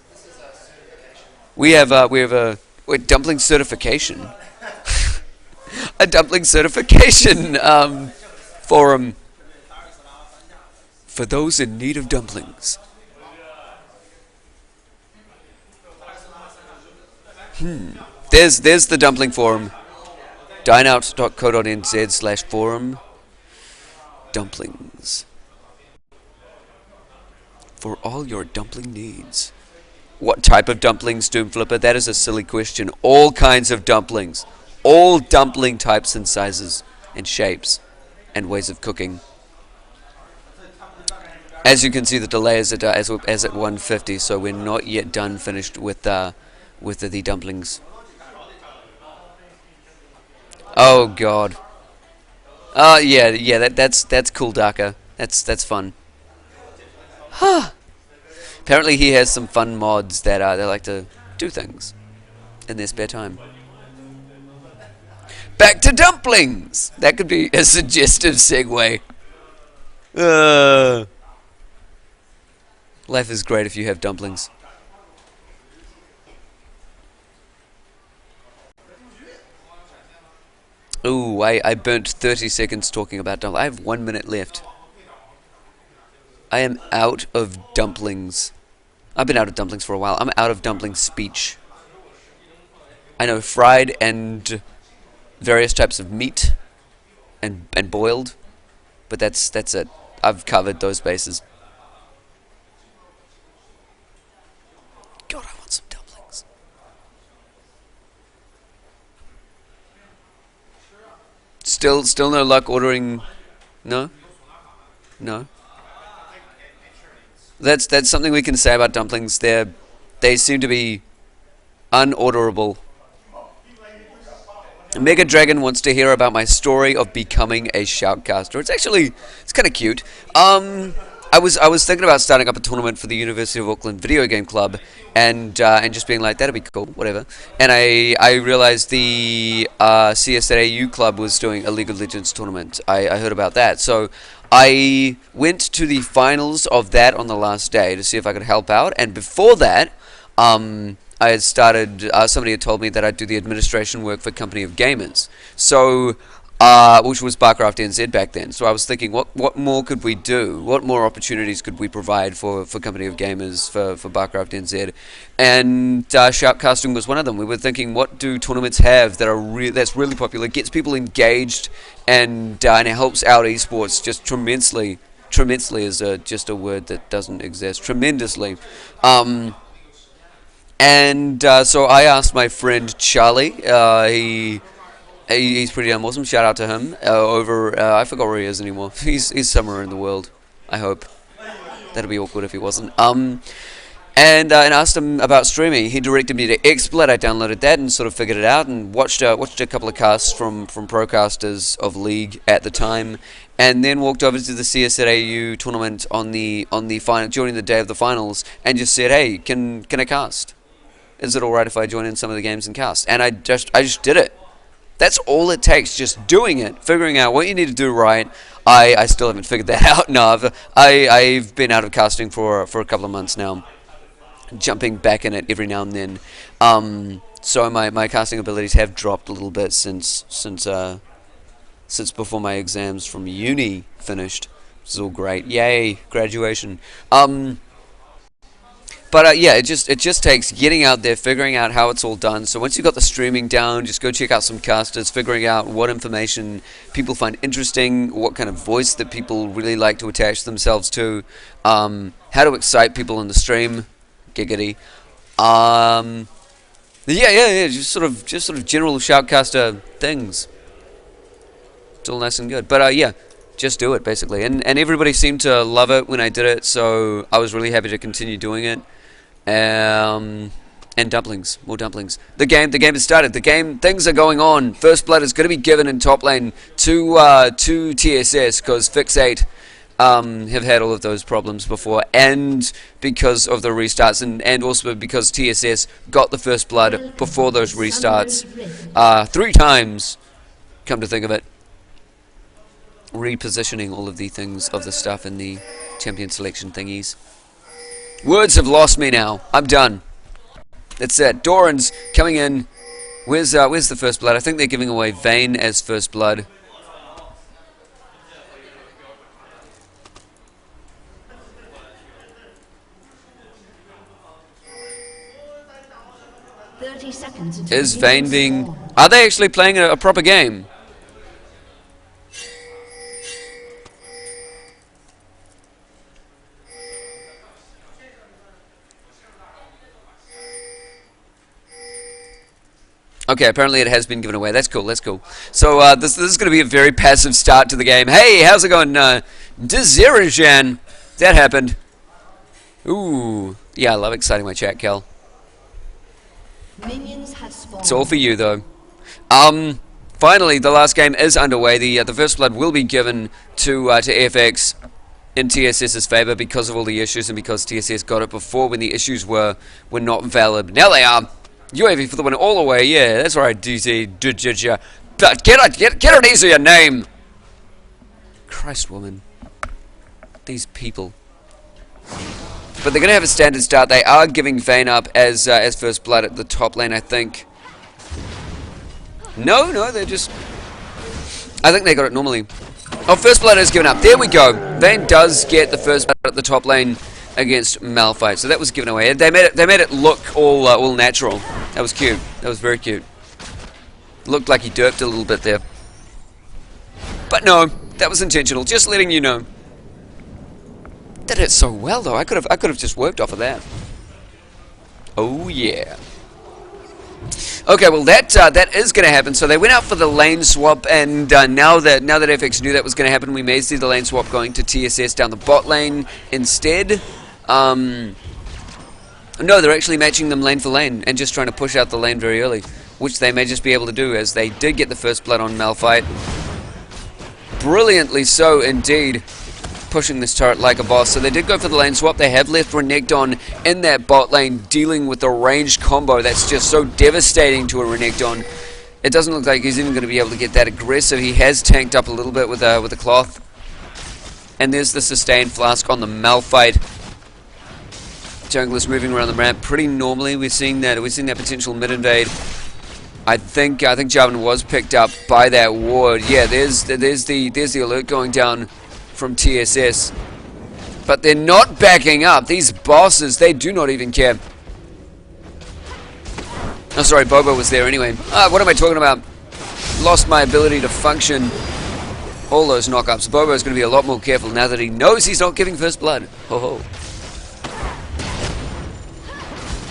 We have a dumpling certification. A dumpling certification forum For those in need of dumplings. There's the dumpling forum. dineout.co.nz/forum. Dumplings. For all your dumpling needs. What type of dumplings, Doomflipper? That is a silly question. All kinds of dumplings. All dumpling types and sizes and shapes and ways of cooking. As you can see, the delay is at 150, so we're not yet finished with the dumplings. Oh God. Yeah. That's cool, Daka. That's fun. Huh. Apparently, he has some fun mods that they like to do things in their spare time. Back to dumplings. That could be a suggestive segue. Life is great if you have dumplings. Ooh, I burnt 30 seconds talking about dumplings. I have 1 minute left. I am out of dumplings. I've been out of dumplings for a while. I'm out of dumpling speech. I know fried and various types of meat and boiled, but that's it. I've covered those bases. God, I want some dumplings. Still no luck ordering. No. That's something we can say about dumplings. They seem to be unorderable. Mega Dragon wants to hear about my story of becoming a shoutcaster. It's kind of cute. I was thinking about starting up a tournament for the University of Auckland Video Game Club, and just being like, that'd be cool, whatever. And I realized the CSAU club was doing a League of Legends tournament. I heard about that, so I went to the finals of that on the last day to see if I could help out. And before that, I had started. Somebody had told me that I'd do the administration work for Company of Gamers. So. Which was Barcraft NZ back then. So I was thinking, what more could we do? What more opportunities could we provide for Company of Gamers for Barcraft NZ? And shoutcasting was one of them. We were thinking, what do tournaments have that that's really popular, gets people engaged, and it helps out esports just tremendously. Tremendously is just a word that doesn't exist. Tremendously. So I asked my friend Charlie. He's pretty damn awesome. Shout out to him. I forgot where he is anymore. He's somewhere in the world. I hope. That'd be awkward if he wasn't. And asked him about streaming. He directed me to XSplit. I downloaded that and sort of figured it out and watched a couple of casts from procasters of League at the time, and then walked over to the CSAU tournament on the final during the day of the finals and just said, "Hey, can I cast? Is it all right if I join in some of the games and cast?" And I just did it. That's all it takes, just doing it, figuring out what you need to do right. I still haven't figured that out. No, I've been out of casting for a couple of months now, jumping back in it every now and then. So my casting abilities have dropped a little bit since before my exams from uni finished. This is all great. Yay, graduation. But yeah, it just takes getting out there, figuring out how it's all done. So once you've got the streaming down, just go check out some casters, figuring out what information people find interesting, what kind of voice that people really like to attach themselves to, how to excite people in the stream, giggity. Yeah, just sort of general shoutcaster things. It's all nice and good. But yeah. Just do it, basically. And everybody seemed to love it when I did it, so I was really happy to continue doing it. And dumplings, more dumplings. The game has started. Things are going on. First blood is going to be given in top lane to TSS, because Fixate have had all of those problems before, and because of the restarts, and also because TSS got the first blood before those restarts 3 times, come to think of it. Repositioning all of the things of the stuff in the champion selection thingies. Words have lost me now. I'm done. That's it. Doran's coming in. Where's the first blood? I think they're giving away Vayne as first blood. happens until Is the Vayne minions being... spawn. Are they actually playing a proper game? Okay, apparently it has been given away. That's cool, that's cool. So this is going to be a very passive start to the game. Hey, how's it going, Desirajan? That happened. Ooh. Yeah, I love exciting my chat, Cal. Minions have spawned. It's all for you, though. Finally, the last game is underway. The first blood will be given to FX in TSS's favor because of all the issues and because TSS got it before when the issues were not valid. Now they are. UAV for the win all the way. Yeah, that's right, DC. Get an easier name. Christ, woman. These people. But they're going to have a standard start. They are giving Vayne up as first blood at the top lane, I think. No, they're just... I think they got it normally. Oh, first blood is given up. There we go. Vayne does get the first blood at the top lane against Malphite. So that was given away. They made it look all natural. That was cute. That was very cute. Looked like he derped a little bit there. But no, that was intentional. Just letting you know. Did it so well though. I could have just worked off of that. Oh yeah. Okay, well that is going to happen. So they went out for the lane swap, and now that FX knew that was going to happen, we may see the lane swap going to TSS down the bot lane instead. No, they're actually matching them lane for lane and just trying to push out the lane very early, which they may just be able to do as they did get the first blood on Malphite. Brilliantly so indeed. Pushing this turret like a boss. So they did go for the lane swap. They have left Renekton in that bot lane dealing with the ranged combo that's just so devastating to a Renekton. It doesn't look like he's even going to be able to get that aggressive. He has tanked up a little bit with a cloth. And there's the sustained flask on the Malphite. Junglers moving around the ramp pretty normally. We're seeing that potential mid invade. I think Jarvan was picked up by that ward. Yeah, there's the alert going down from TSS, but they're not backing up. These bosses, they do not even care. Oh, sorry, Bobo was there anyway. What am I talking about? Lost my ability to function. All those knockups. Bobo's going to be a lot more careful now that he knows he's not giving first blood. Ho ho.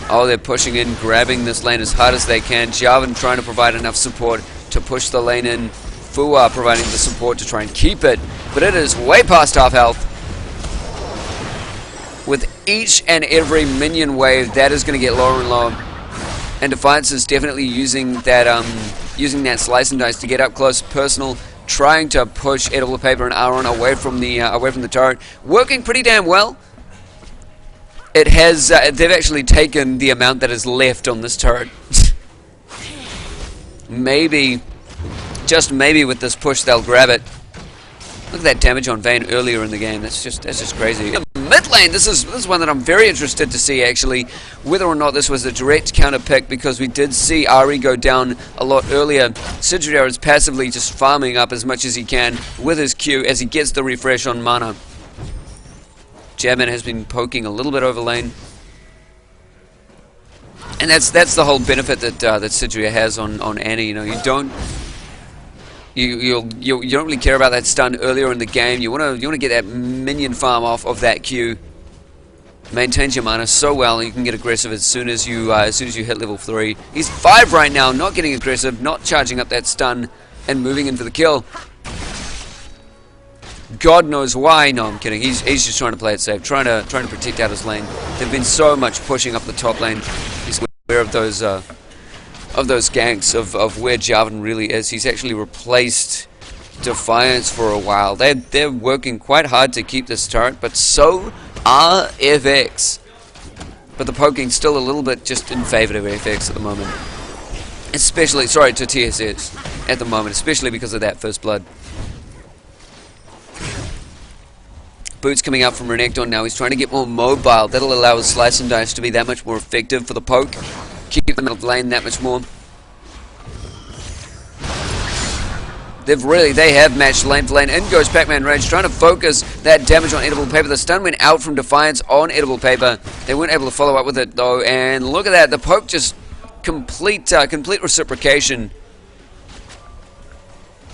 Oh, they're pushing in, grabbing this lane as hard as they can. Jarvan trying to provide enough support to push the lane in. Fua providing the support to try and keep it, but it is way past half health. With each and every minion wave, that is going to get lower and lower. And Defiance is definitely using that slice and dice to get up close, personal, trying to push Edible Paper and Aaron away from the turret, working pretty damn well. It has they've actually taken the amount that is left on this turret. Maybe. Just maybe with this push they'll grab it. Look at that damage on Vayne earlier in the game. That's just crazy. Mid lane, this is one that I'm very interested to see actually, whether or not this was a direct counter pick, because we did see Ari go down a lot earlier. Sidria is passively just farming up as much as he can with his Q as he gets the refresh on mana. Jammin has been poking a little bit over lane. And that's the whole benefit that Sidria has on Annie. You know, you don't really care about that stun earlier in the game. You want to get that minion farm off of that Q. Maintains your mana so well, and you can get aggressive as soon as you hit level 3. He's 5 right now, not getting aggressive, not charging up that stun, and moving in for the kill. God knows why. No, I'm kidding. He's just trying to play it safe, trying to protect out his lane. There've been so much pushing up the top lane. He's aware of those ganks of where Jarvan really is. He's actually replaced Defiance for a while. They're working quite hard to keep this turret, but so are FX. But the poking's still a little bit just in favor of FX at the moment. Especially, sorry, to TSS at the moment, especially because of that first blood. Boots coming out from Renekton now. He's trying to get more mobile. That'll allow his slice and dice to be that much more effective for the poke. Keep them out of lane that much more. They have matched lane for lane. In goes Pac-Man Rage, trying to focus that damage on Edible Paper. The stun went out from Defiance on Edible Paper. They weren't able to follow up with it though, and look at that. The poke just complete reciprocation.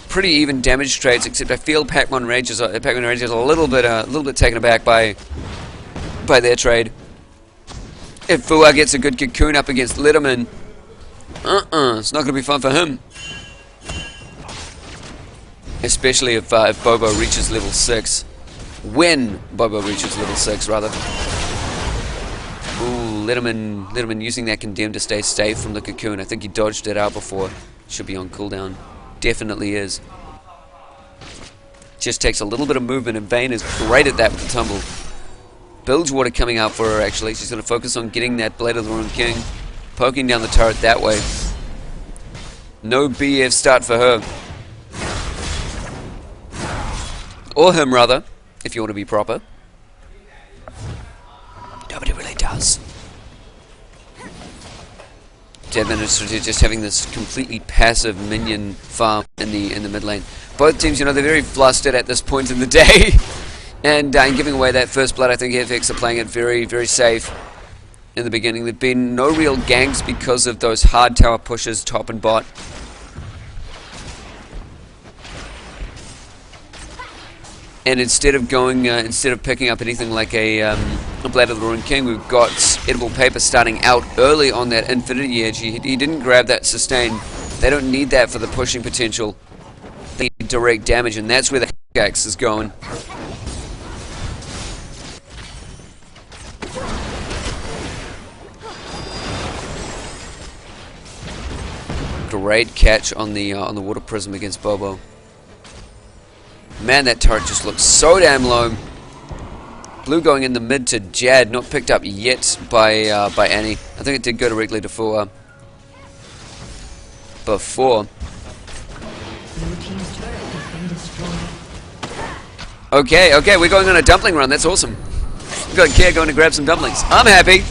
Pretty even damage trades, except I feel Pac-Man Rage is a little bit taken aback by their trade. If Fua gets a good cocoon up against Letterman, it's not going to be fun for him. Especially if Bobo reaches level 6. When Bobo reaches level 6, rather. Ooh, Letterman using that Condemn to stay safe from the cocoon. I think he dodged it out before. Should be on cooldown. Definitely is. Just takes a little bit of movement, and Vayne is great at that with the tumble. Bilgewater coming out for her, actually. She's going to focus on getting that Blade of the Ruined King. Poking down the turret that way. No BF start for her. Or him, rather, if you want to be proper. Nobody really does. Deadman is just having this completely passive minion farm in the mid lane. Both teams, you know, they're very flustered at this point in the day. And giving away that first blood, I think FX are playing it very, very safe in the beginning. There've been no real ganks because of those hard tower pushes, top and bot. And instead of picking up anything like a Blade of the Ruined King, we've got Edible Paper starting out early on that Infinity Edge. He didn't grab that sustain. They don't need that for the pushing potential. They need direct damage, and that's where the axe is going. Great catch on the Water Prism against Bobo. Man, that turret just looks so damn low. Blue going in the mid to Jad, not picked up yet by Annie. I think it did go directly to Fua before. Blue team's turret has been destroyed. Okay, we're going on a dumpling run. That's awesome. We've got Care going to grab some dumplings. I'm happy.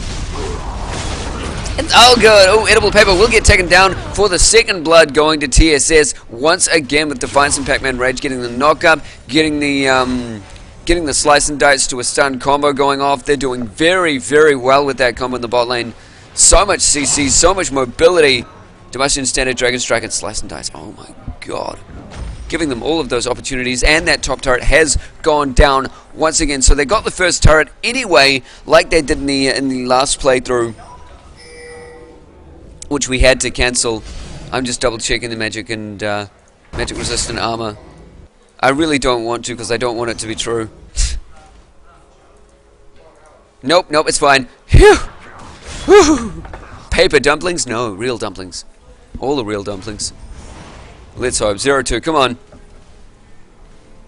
Oh, good. Oh, Edible Paper will get taken down for the second blood, going to TSS once again with Defiance and Pac-Man Rage getting the knock up, getting the Slice and Dice to a stun combo going off. They're doing very, very well with that combo in the bot lane. So much CC, so much mobility. Demacian Standard, Dragon Strike, and Slice and Dice. Oh my god. Giving them all of those opportunities, and that top turret has gone down once again. So they got the first turret anyway, like they did in the last playthrough, which we had to cancel. I'm just double checking the magic and magic resistant armor. I really don't want to, because I don't want it to be true. Nope, it's fine. Phew! Whew! Paper dumplings? No, real dumplings. All the real dumplings. Let's hope. 0-2, come on.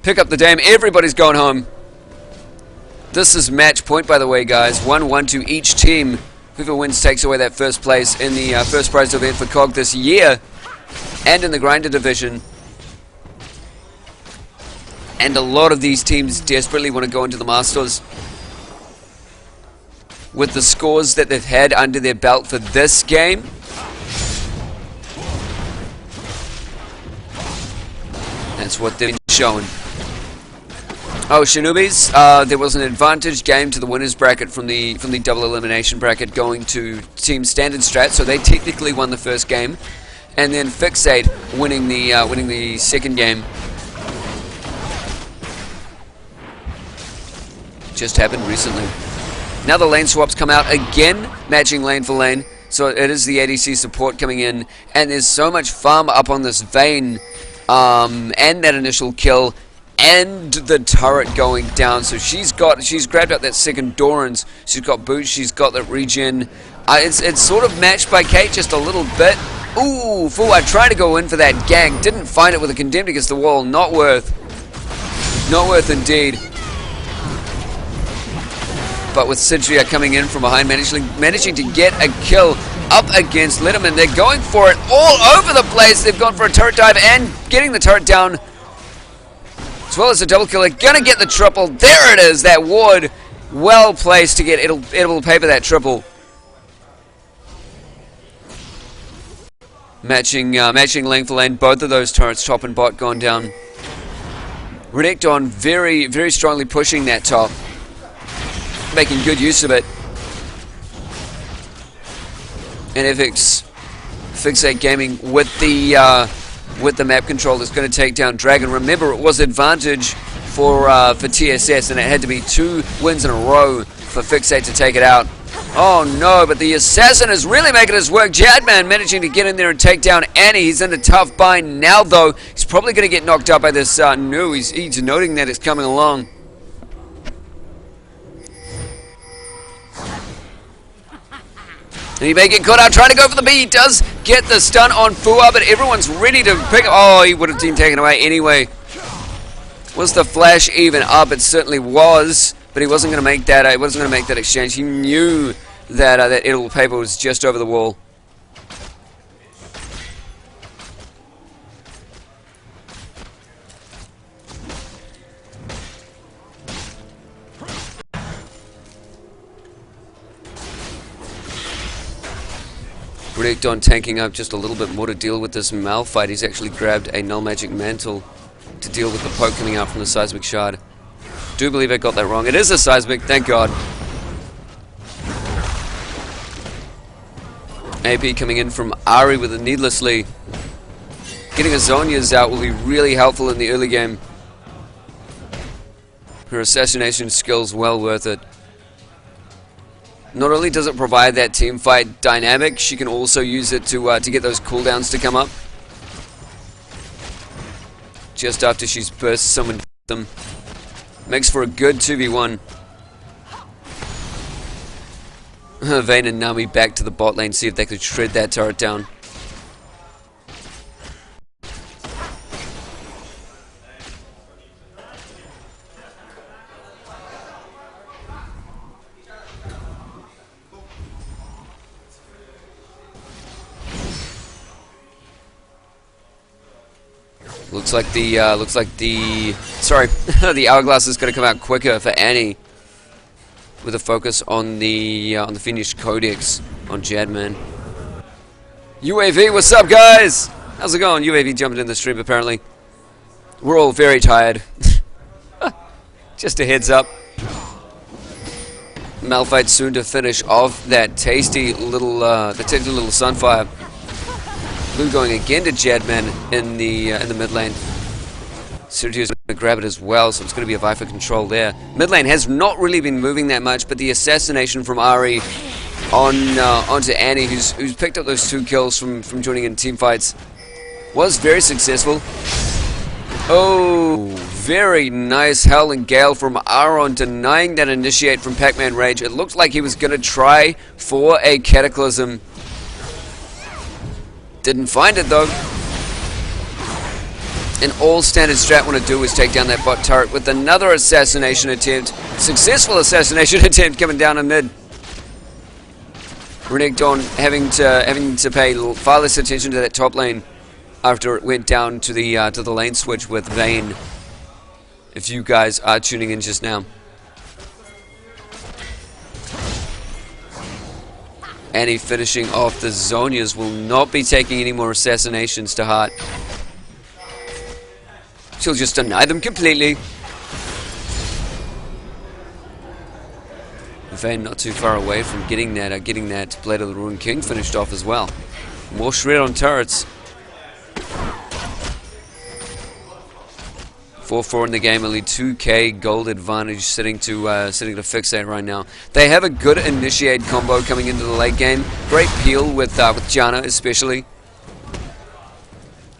Pick up the dame. Everybody's going home. This is match point, by the way, guys. 1-1 to each team. Whoever wins takes away that first place in the first prize event for CoG this year, and in the Grinder division. And a lot of these teams desperately want to go into the Masters. With the scores that they've had under their belt for this game, that's what they've shown. Oh, Shinobis, there was an advantage game to the winners bracket from the double elimination bracket going to Team Standard Strat, so they technically won the first game, and then Fixate winning the second game. Just happened recently. Now the lane swaps come out again, matching lane for lane. So it is the ADC support coming in, and there's so much farm up on this Vayne, and that initial kill, and the turret going down. So she's grabbed up that second Doran's. She's got boots. She's got that regen. It's sort of matched by Kate just a little bit. Ooh, fool! I tried to go in for that gank, didn't find it with a condemned against the wall. Not worth indeed. But with Sidria coming in from behind, managing to get a kill up against Letterman. They're going for it all over the place. They've gone for a turret dive and getting the turret down, as well as a double kill. They're going to get the triple. There it is, that ward. Well placed to get Edible Paper that triple. Matching lane for lane. Both of those turrets, top and bot, gone down. Renekton very, very strongly pushing that top, making good use of it. And FX Fixate Gaming with the map control is going to take down Dragon. Remember, it was advantage for TSS, and it had to be 2 wins in a row for Fixate to take it out. Oh no, but the assassin is really making his work. Jadman managing to get in there and take down Annie. He's in a tough bind now, though. He's probably going to get knocked out by this Nu. He's noting that it's coming along. And he may get caught out trying to go for the B. He does get the stun on Fua, but everyone's ready to pick. Oh, he would have been taken away anyway. Was the flash even up? It certainly was, but he wasn't going to make that. He wasn't going to make that exchange. He knew that that edible paper was just over the wall. Renekton tanking up just a little bit more to deal with this Malphite. He's actually grabbed a Null Magic Mantle to deal with the poke coming out from the Seismic Shard. Do believe I got that wrong. It is a Seismic, thank God. AP coming in from Ari with a needlessly. Getting a Zhonya's out will be really helpful in the early game. Her assassination skill's well worth it. Not only does it provide that team fight dynamic, she can also use it to get those cooldowns to come up. Just after she's burst summoned them. Makes for a good 2v1. Vayne and Nami back to the bot lane, see if they could shred that turret down. Looks like the sorry, the hourglass is going to come out quicker for Annie, with a focus on the finished codex on Jadman. UAV, what's up, guys? How's it going? UAV jumping in the stream apparently. We're all very tired. Just a heads up. Malphite soon to finish off that tasty little Sunfire. Blue going again to Jadman in the mid lane. Sergio's going to grab it as well, so it's going to be a Viper control there. Mid lane has not really been moving that much, but the assassination from Ari onto Annie, who's picked up those 2 kills from joining in team fights, was very successful. Oh, very nice Howling Gale from Aaron, denying that initiate from Pac-Man Rage. It looked like he was going to try for a Cataclysm. Didn't find it though. And all standard Strat want to do is take down that bot turret with another assassination attempt. Successful assassination attempt coming down in mid. Renekton having to pay far less attention to that top lane after it went down to the lane switch with Vayne. If you guys are tuning in just now. Annie finishing off the Zhonyas, will not be taking any more assassinations to heart. She'll just deny them completely. Vayne not too far away from getting that Blade of the Ruined King finished off as well. More shred on turrets. 4-4 in the game, only 2k gold advantage sitting to Fixate right now. They have a good initiate combo coming into the late game. Great peel with Janna especially.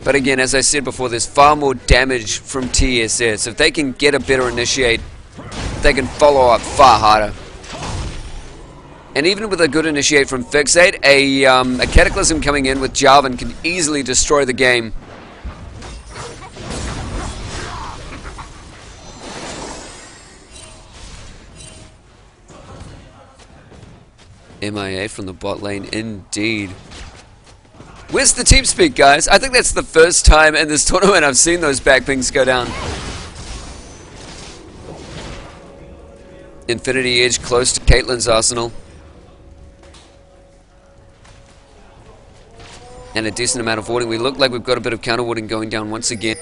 But again, as I said before, there's far more damage from TSS. If they can get a better initiate, they can follow up far harder. And even with a good initiate from Fixate, a Cataclysm coming in with Jarvan can easily destroy the game. MIA from the bot lane, indeed. Where's the team speak, guys? I think that's the first time in this tournament I've seen those back pings go down. Infinity Edge close to Caitlyn's arsenal. And a decent amount of warding. We look like we've got a bit of counter warding going down once again.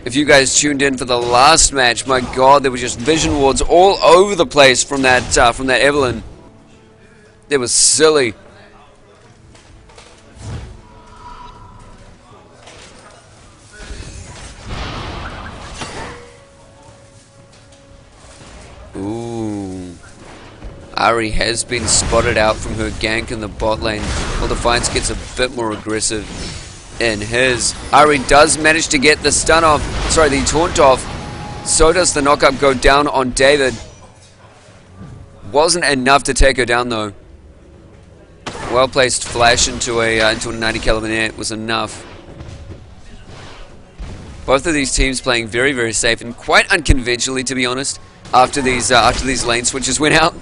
If you guys tuned in for the last match, my god, there were just vision wards all over the place from that Evelyn. It was silly. Ari has been spotted out from her gank in the bot lane, while Defiance gets a bit more aggressive in his. Ari does manage to get the stun off, sorry, the taunt off. So does the knockup go down on David. Wasn't enough to take her down though. Well placed flash into a 90 caliber net was enough. Both of these teams playing very, very safe and quite unconventionally, to be honest, after these lane switches went out.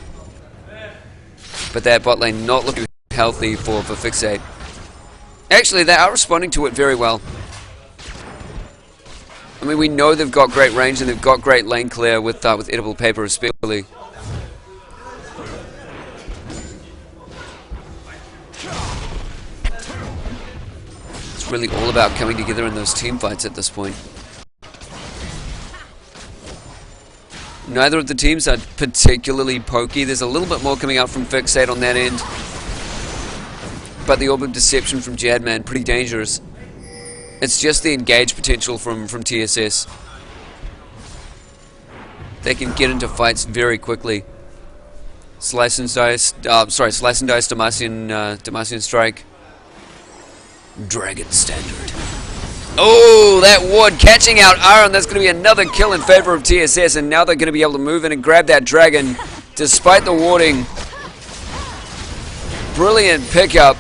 But that bot lane not looking healthy for Fixate. Actually, they are responding to it very well. I mean, we know they've got great range and they've got great lane clear with edible paper especially. It's really all about coming together in those team fights at this point. Neither of the teams are particularly pokey. There's a little bit more coming out from Fixate on that end. But the Orb of Deception from Jadman, pretty dangerous. It's just the engage potential from TSS. They can get into fights very quickly. Slice and dice, Demacian Strike. Dragon Standard. Oh, that ward catching out Aaron. That's going to be another kill in favor of TSS, and now they're going to be able to move in and grab that dragon despite the warding. Brilliant pickup.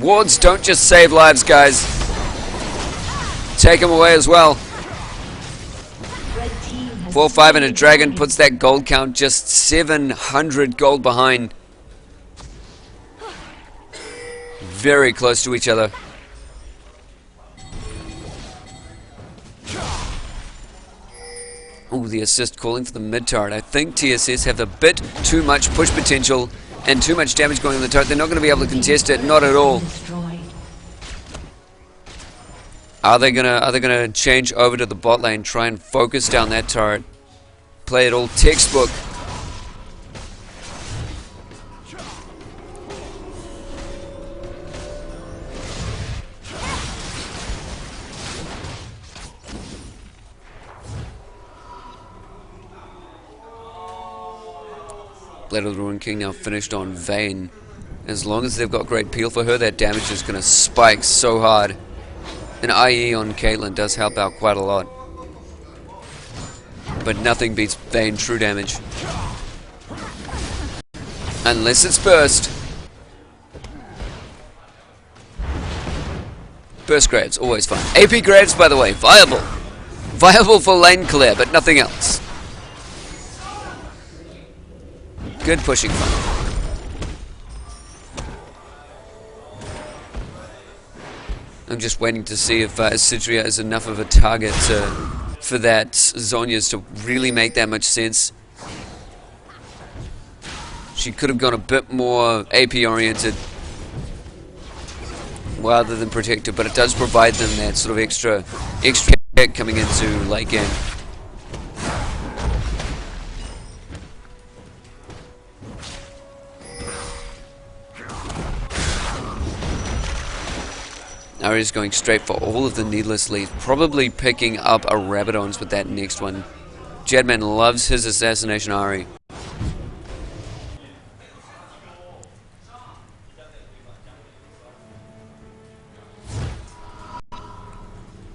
Wards don't just save lives, guys. Take them away as well. 4-5 and a dragon puts that gold count just 700 gold behind. Very close to each other. Oh, the assist calling for the mid turret. I think TSS have a bit too much push potential and too much damage going on the turret. They're not going to be able to contest it, not at all. Are they gonna change over to the bot lane, try and focus down that turret, play it all textbook? Blade of the Ruined King now finished on Vayne. As long as they've got great peel for her, that damage is going to spike so hard. An IE on Caitlyn does help out quite a lot. But nothing beats Vayne true damage. Unless it's burst. Burst grabs, always fun. AP grabs, by the way, viable. Viable for lane clear, but nothing else. Good pushing fun. I'm just waiting to see if Sidria is enough of a target for that Zhonya's to really make that much sense. She could have gone a bit more AP oriented rather than protective, but it does provide them that sort of extra hit coming into late game. Ari's going straight for all of the needless leads, probably picking up a Rabadons with that next one. Jadman loves his assassination Ari.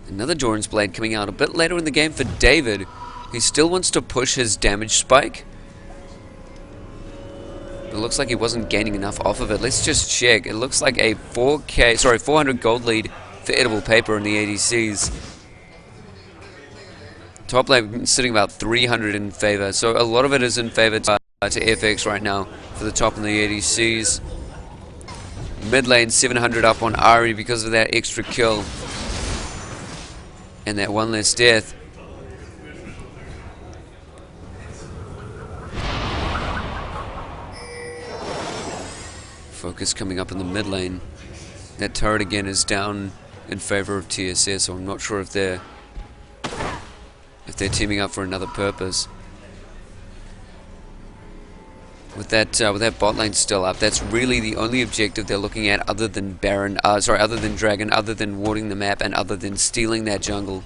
Another Doran's Blade coming out a bit later in the game for David. He still wants to push his damage spike. It looks like he wasn't gaining enough off of it. Let's just check. It looks like a 400 gold lead for edible paper in the ADCs. Top lane sitting about 300 in favor, so a lot of it is in favor to FX right now for the top in the ADCs. Mid lane 700 up on Ari because of that extra kill and that one less death. Focus coming up in the mid lane. That turret again is down in favor of TSS, so I'm not sure if they're teaming up for another purpose. With that bot lane still up, that's really the only objective they're looking at, other than Baron, other than Dragon, other than warding the map, and other than stealing that jungle.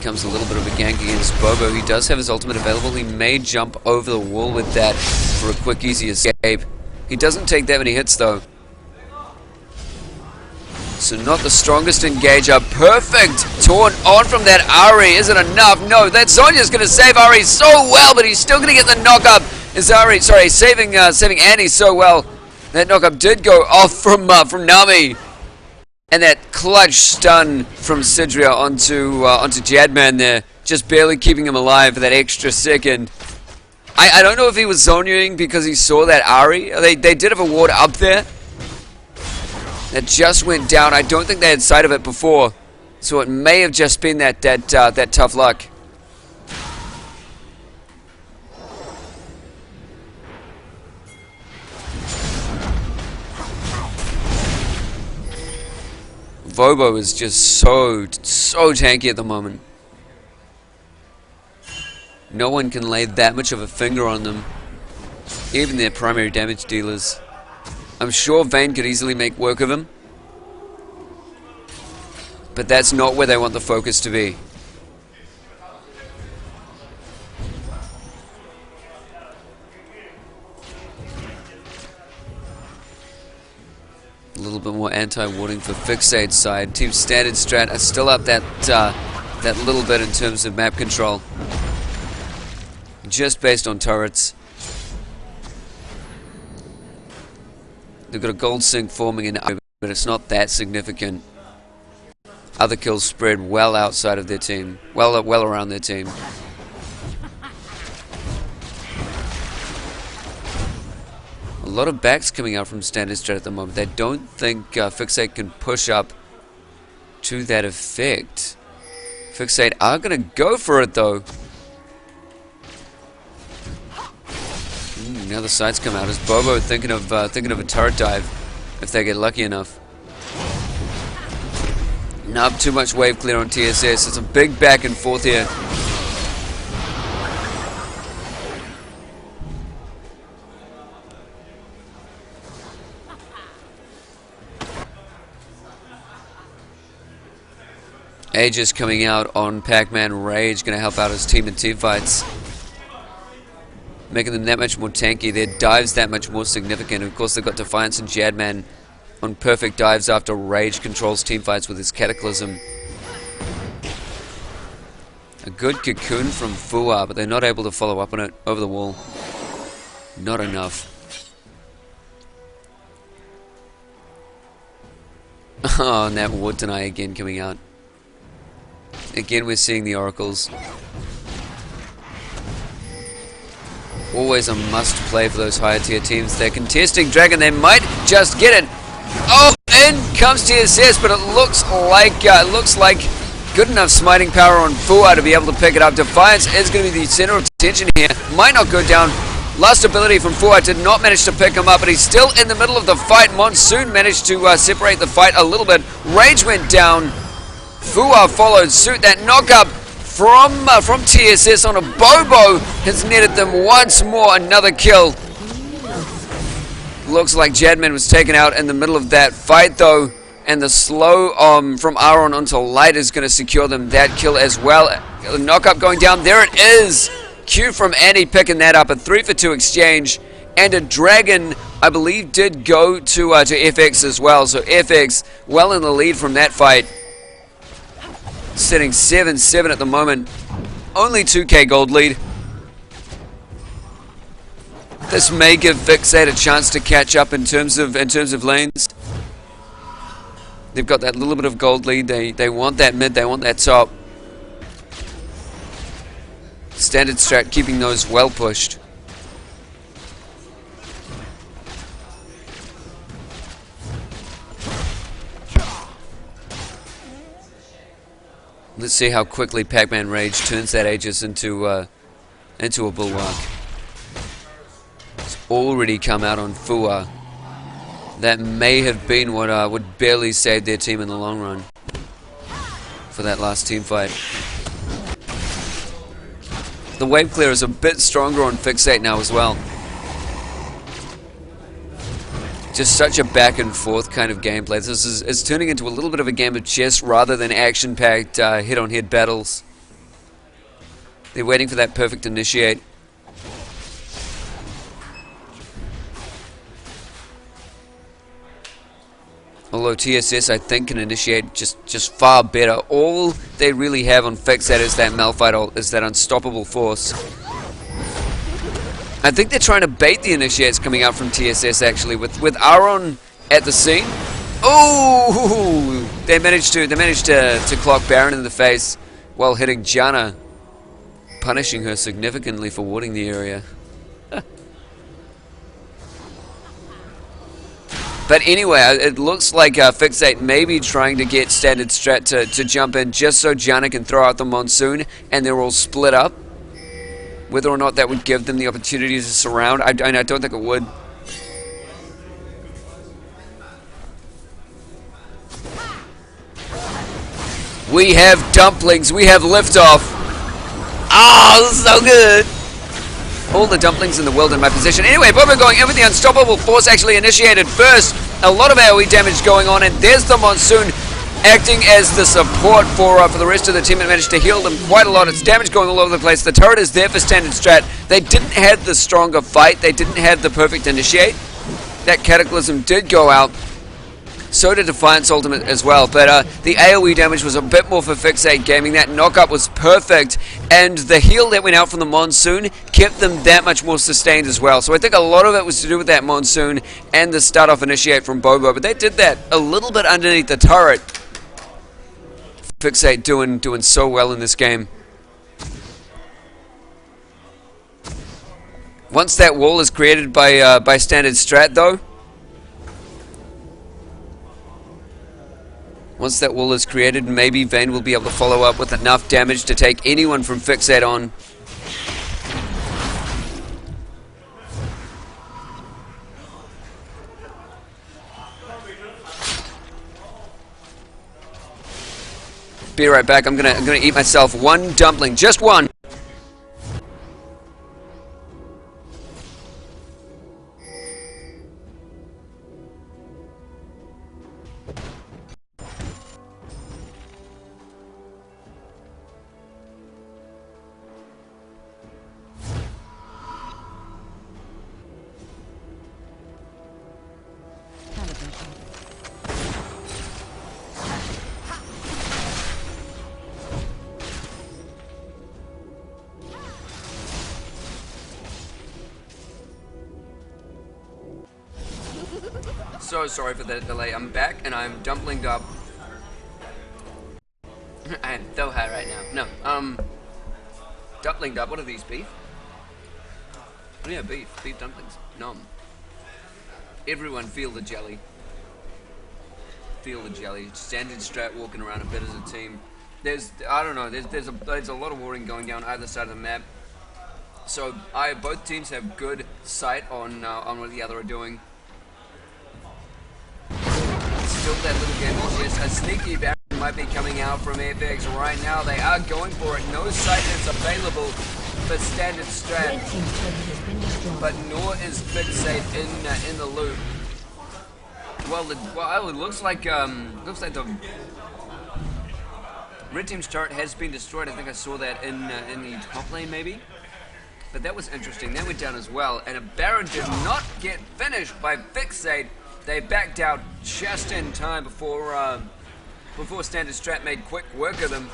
becomes a little bit of a gank against Bobo. He does have his ultimate available. He may jump over the wall with that for a quick, easy escape. He doesn't take that many hits, though. So not the strongest engager. Perfect taunt on from that Ari. Isn't enough? No, that Zonya's going to save Ari so well, but he's still going to get the knock-up. Is Ari, sorry, saving Annie so well. That knock-up did go off from Nami. And that clutch stun from Sidria onto Jadman there, just barely keeping him alive for that extra second. I don't know if he was Zonyaing because he saw that Ari. They did have a ward up there that just went down. I don't think they had sight of it before, so it may have just been that tough luck. Vobo is just so tanky at the moment. No one can lay that much of a finger on them, even their primary damage dealers. I'm sure Vayne could easily make work of him, but that's not where they want the focus to be. A little bit more anti-warding for Fixate's side. Team Standard Strat are still up that little bit in terms of map control, just based on turrets. They've got a gold sync forming in, but it's not that significant. Other kills spread well outside of their team, well around their team. A lot of backs coming out from Standard Strat at the moment. They don't think Fixate can push up to that effect. Fixate are going to go for it, though. Now the sights come out. Is Bobo thinking of a turret dive if they get lucky enough? Not too much wave clear on TSS. It's a big back and forth here. Aegis coming out on Pac-Man Rage, going to help out his team in team fights, making them that much more tanky. Their dives that much more significant. Of course, they've got Defiance and Jadman on perfect dives after Rage controls team fights with his Cataclysm. A good cocoon from Fua, but they're not able to follow up on it over the wall. Not enough. Oh, and that ward deny again coming out. Again, we're seeing the oracles. Always a must play for those higher tier teams. They're contesting Dragon. They might just get it. Oh, in comes TSS, but it looks like good enough smiting power on Fua to be able to pick it up. Defiance is going to be the center of attention here. Might not go down. Last ability from Fua did not manage to pick him up, but he's still in the middle of the fight. Monsoon managed to separate the fight a little bit. Rage went down. Fua followed suit. That knock-up from TSS on a Bobo has netted them once more. Another kill. Looks like Jadman was taken out in the middle of that fight, though. And the slow from Aaron onto Light is going to secure them that kill as well. The knock-up going down. There it is. Q from Annie picking that up. A 3-for-2 exchange. And a Dragon, I believe, did go to FX as well. So FX well in the lead from that fight. Sitting 7-7 at the moment. Only 2k gold lead. This may give Fixate a chance to catch up in terms of lanes. They've got that little bit of gold lead. They want that mid, they want that top. Standard Strat keeping those well pushed. Let's see how quickly Pac-Man Rage turns that Aegis into a bulwark. It's already come out on Fua. That may have been what would barely save their team in the long run for that last team fight. The wave clear is a bit stronger on Fixate now as well. Just such a back and forth kind of gameplay. This is turning into a little bit of a game of chess rather than action-packed head-on-head battles. They're waiting for that perfect initiate. Although TSS, I think, can initiate just far better. All they really have on Fixate is that Malphite ult, is that unstoppable force. I think they're trying to bait the initiates coming out from TSS, actually, with Aaron at the scene. Oh! They managed to clock Baron in the face while hitting Janna, punishing her significantly for warding the area. But anyway, it looks like Fixate may be trying to get Standard Strat to jump in just so Janna can throw out the Monsoon and they're all split up. Whether or not that would give them the opportunity to surround, I don't think it would. We have dumplings, we have liftoff. Oh, so good. All the dumplings in the world in my position. Anyway, Bobo going in with the unstoppable force, actually initiated first. A lot of AoE damage going on, and there's the Monsoon acting as the support for the rest of the team. It managed to heal them quite a lot. It's damage going all over the place. The turret is there for Standard Strat. They didn't have the stronger fight. They didn't have the perfect initiate. That Cataclysm did go out. So did Defiance Ultimate as well, but the AoE damage was a bit more for Fixate Gaming. That knockup was perfect, and the heal that went out from the Monsoon kept them that much more sustained as well. So I think a lot of it was to do with that Monsoon and the start-off initiate from Bobo, but they did that a little bit underneath the turret. Fixate doing so well in this game. Once that wall is created by Standard Strat, though, once that wall is created, maybe Vayne will be able to follow up with enough damage to take anyone from Fixate on. Be right back. I'm gonna eat myself one dumpling, just one. So sorry for the delay. I'm back and I'm dumplinged up. I am so high right now. No, dumplinged up. What are these, beef? Oh yeah, beef dumplings. Nom. Everyone feel the jelly. Feel the jelly. Standard Strat walking around a bit as a team. I don't know. There's a lot of warring going down either side of the map. So both teams have good sight on what the other are doing. Still that little game. Yes, a sneaky Baron might be coming out from FX right now. They are going for it. No sight is available for Standard Strat, but nor is Fixate in the loop. Well, it looks like the red team's turret has been destroyed. I think I saw that in the top lane maybe. But that was interesting. That went down as well, and a Baron did not get finished by Fixate. They backed out just in time before Standard Strat made quick work of them.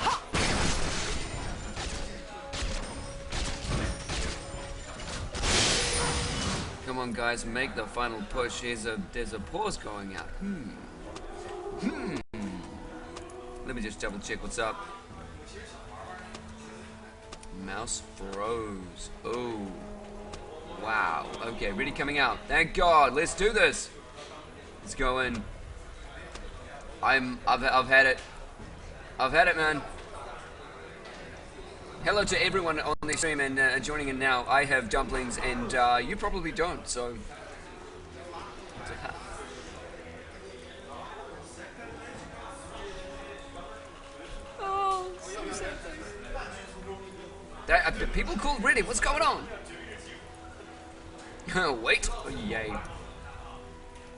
Come on, guys, make the final push. There's a pause going out. Let me just double check what's up. Mouse froze. Oh, wow. Okay, really coming out. Thank God. Let's do this. Let's go in. I've had it. I've had it, man. Hello to everyone on the stream and joining in now. I have dumplings and you probably don't, so. Oh, so sad. People called ready. What's going on? Wait. Oh, yay.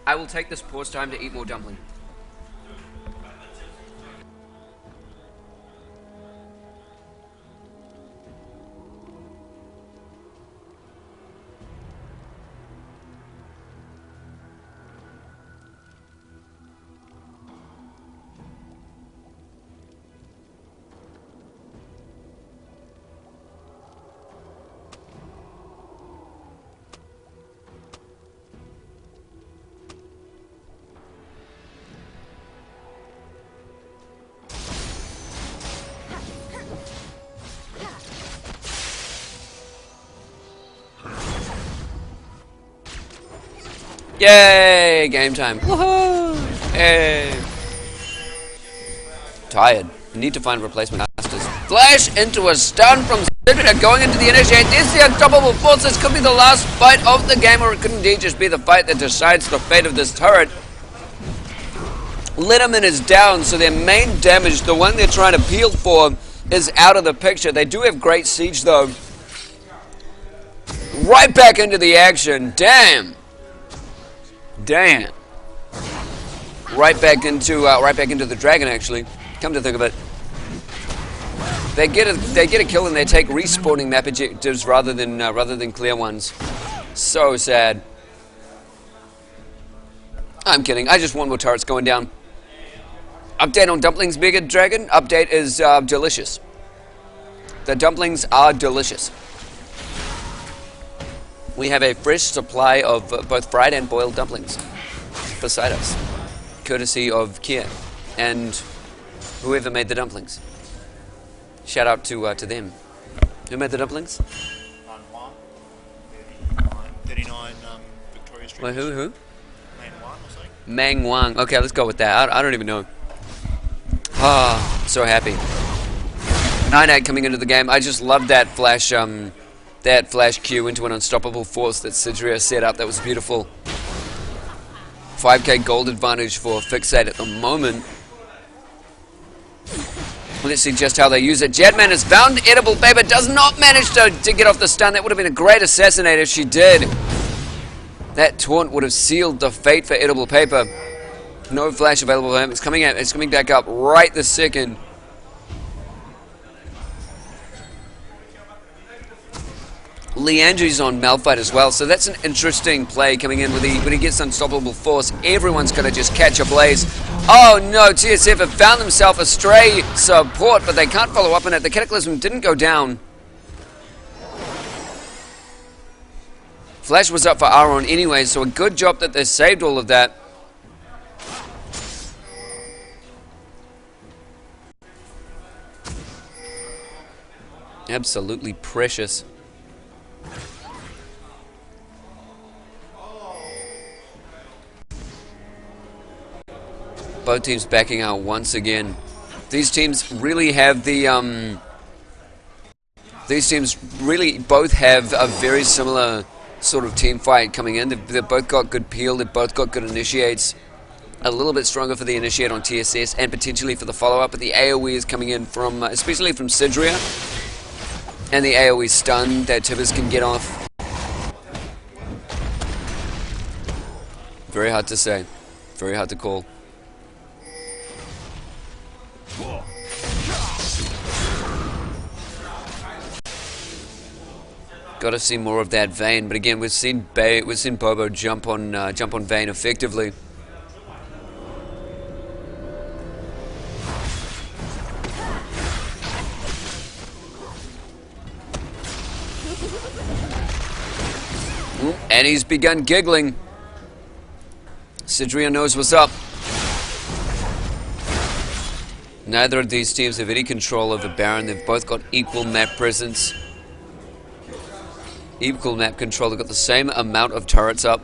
I will take this pause time to eat more dumpling. Yay! Game time. Woohoo! Hey. Tired. Need to find replacement masters. Flash into a stun from Sidra going into the initiate. Is the unstoppable force. This could be the last fight of the game, or it could indeed just be the fight that decides the fate of this turret. Letterman is down, so their main damage, the one they're trying to peel for, is out of the picture. They do have great siege though. Right back into the action. Damn. Damn. Right back into the dragon. Actually, come to think of it, they get a kill and they take respawning map objectives rather than clear ones. So sad. I'm kidding. I just want more turrets going down. Update on dumplings, Mega Dragon. Update is delicious. The dumplings are delicious. We have a fresh supply of both fried and boiled dumplings beside us, courtesy of Kier and whoever made the dumplings. Shout out to them. Who made the dumplings? 39 Victoria Street. Wait, who? Lane 1 or something. Mang Wang. Okay, let's go with that. I don't even know. Ah, so happy. 9-8 coming into the game. I just love that flash Q into an unstoppable force that Sidria set up. That was beautiful. 5k gold advantage for Fixate at the moment. Let's see just how they use it. Jetman has found edible paper. Does not manage to get off the stun. That would have been a great assassinate if she did. That taunt would have sealed the fate for edible paper. No flash available for him. It's coming out. It's coming back up right this second. Leandri's on Malphite as well, so that's an interesting play coming in when he gets unstoppable force. Everyone's going to just catch a blaze. Oh no, TSF have found themselves a stray support, but they can't follow up on it. The Cataclysm didn't go down. Flash was up for Aaron anyway, so a good job that they saved all of that. Absolutely precious. Both teams backing out once again. These teams really have the these teams really both have a very similar sort of team fight coming in. They've both got good peel, they've both got good initiates. A little bit stronger for the initiate on TSS and potentially for the follow-up, but the AoE is coming in from, especially from Sidria, and the AoE stun that Tibbers can get off. Very hard to say, very hard to call. Got to see more of that Vayne, but again, we've seen Bobo jump on Vayne effectively. And he's begun giggling. Sidria knows what's up. Neither of these teams have any control over Baron. They've both got equal map presence. Equal map control. They've got the same amount of turrets up.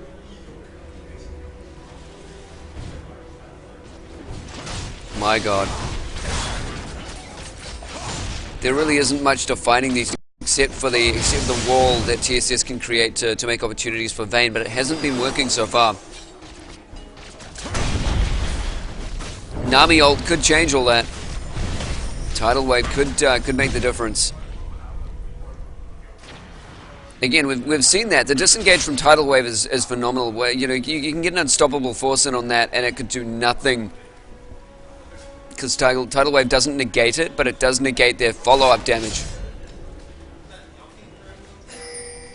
My god. There really isn't much defining these except for the wall that TSS can create to make opportunities for Vayne, but it hasn't been working so far. Nami ult could change all that. Tidal wave could make the difference. Again, we've seen that the disengage from tidal wave is phenomenal. Where you can get an unstoppable force in on that, and it could do nothing because tidal wave doesn't negate it, but it does negate their follow-up damage.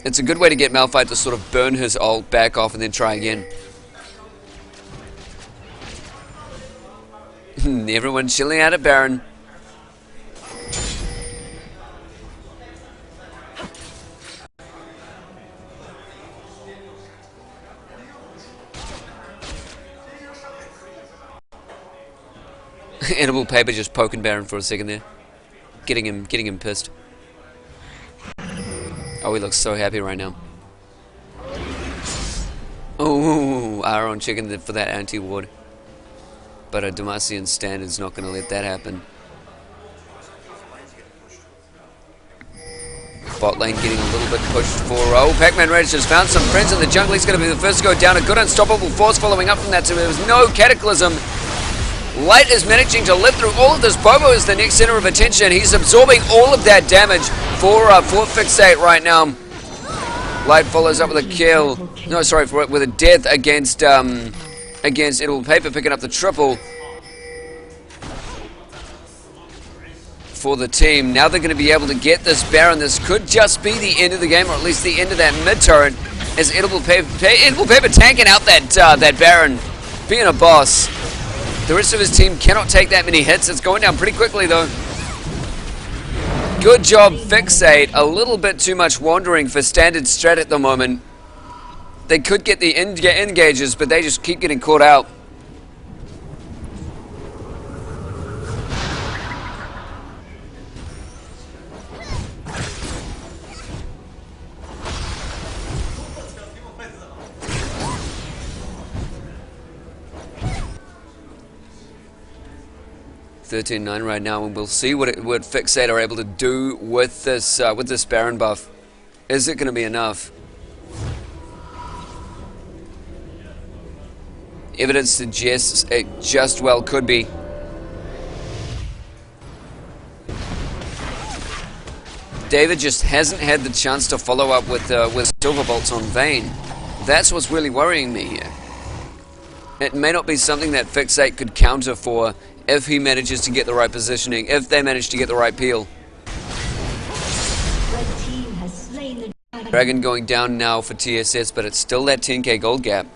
It's a good way to get Malphite to sort of burn his ult, back off, and then try again. Everyone chilling out at Baron. Edible paper just poking Baron for a second there, getting him pissed. Oh, he looks so happy right now. Oh, Aaron checking for that anti-ward. But a Demacian Standard's not going to let that happen. Bot lane getting a little bit pushed for... Oh, Pac-Man Rage just found some friends in the jungle. He's going to be the first to go down. A good unstoppable force following up from that. So there was no Cataclysm. Light is managing to live through all of this. Bobo is the next center of attention. He's absorbing all of that damage for Fixate right now. Light follows up with a kill. No, sorry, with a death against Edible Paper, picking up the triple for the team. Now they're going to be able to get this Baron. This could just be the end of the game, or at least the end of that mid-turret, as Edible Paper tanking out that Baron, being a boss. The rest of his team cannot take that many hits. It's going down pretty quickly, though. Good job, Fixate. A little bit too much wandering for standard strat at the moment. They could get the engages, but they just keep getting caught out. $13-9 right now, and we'll see what Fixate are able to do with this Baron buff. Is it going to be enough? Evidence suggests it just well could be. David just hasn't had the chance to follow up with Silver Bolts on Vayne. That's what's really worrying me here. It may not be something that Fixate could counter for if he manages to get the right positioning, if they manage to get the right peel. Dragon going down now for TSS, but it's still that 10k gold gap.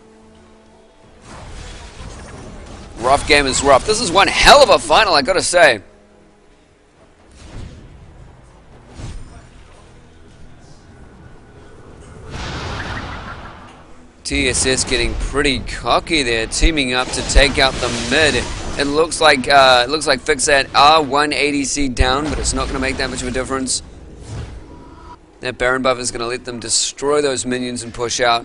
Rough game is rough. This is one hell of a final, I gotta say. TSS getting pretty cocky there, teaming up to take out the mid. It looks like Fixate are 1 ADC down, but it's not going to make that much of a difference. That Baron buff is going to let them destroy those minions and push out.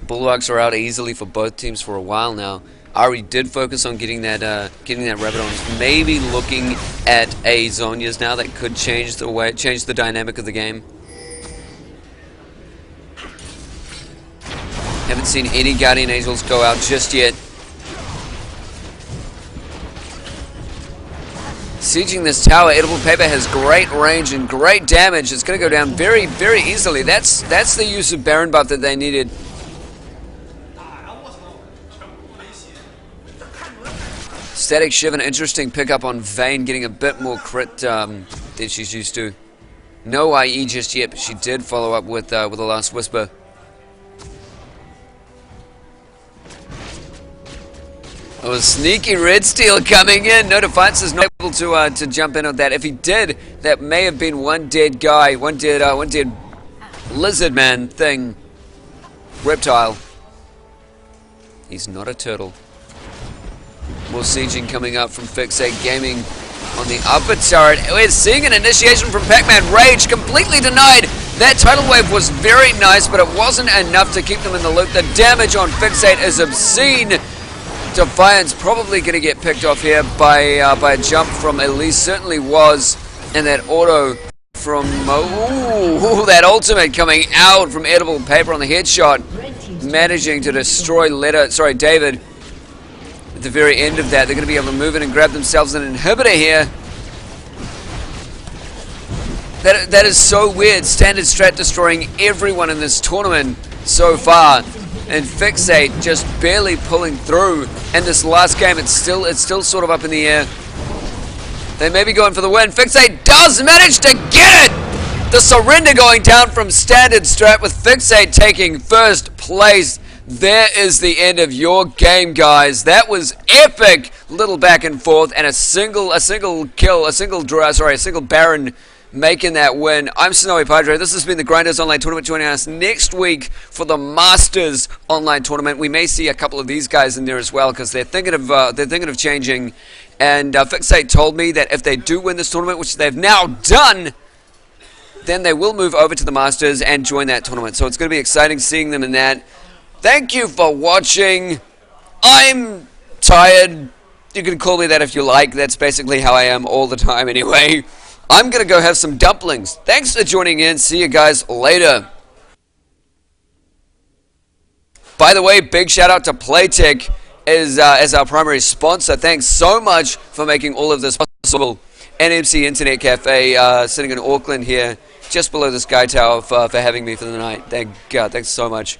Bulwarks are out easily for both teams for a while now. Ari did focus on getting that Rabadon. Maybe looking at a Zhonya's now that could change the dynamic of the game. Haven't seen any Guardian Angels go out just yet. Sieging this tower, Edible Paper has great range and great damage. It's going to go down very, very easily. That's the use of Baron buff that they needed. Static Shiv, an interesting pickup on Vayne, getting a bit more crit than she's used to. No IE just yet, but she did follow up with the Last Whisper. Oh, sneaky Red Steel coming in. No, Defiance is not able to jump in on that. If he did, that may have been one dead guy, one dead lizard man thing, reptile. He's not a turtle. More sieging coming up from Fixate Gaming on the upper turret. We're seeing an initiation from Pac-Man Rage, completely denied. That tidal wave was very nice, but it wasn't enough to keep them in the loop. The damage on Fixate is obscene. Defiance probably going to get picked off here by a jump from Elise, certainly was, and that auto from that ultimate coming out from Edible Paper on the headshot, managing to destroy David. At the very end of that, they're going to be able to move in and grab themselves an inhibitor here. That is so weird. Standard Strat destroying everyone in this tournament so far, and Fixate just barely pulling through. And this last game, it's still sort of up in the air. They may be going for the win. Fixate does manage to get it. The surrender going down from Standard Strat, with Fixate taking first place. There is the end of your game, guys. That was epic. Little back and forth, and a single Baron making that win. I'm Snowy Padre. This has been the Grinders Online Tournament. Joining us next week for the Masters Online Tournament. We may see a couple of these guys in there as well because they're thinking of changing. And Fixate told me that if they do win this tournament, which they've now done, then they will move over to the Masters and join that tournament. So it's going to be exciting seeing them in that. Thank you for watching. I'm tired. You can call me that if you like. That's basically how I am all the time anyway. I'm going to go have some dumplings. Thanks for joining in. See you guys later. By the way, big shout out to Playtech as our primary sponsor. Thanks so much for making all of this possible. NMC Internet Cafe, sitting in Auckland here, just below the Sky Tower for having me for the night. Thank God. Thanks so much.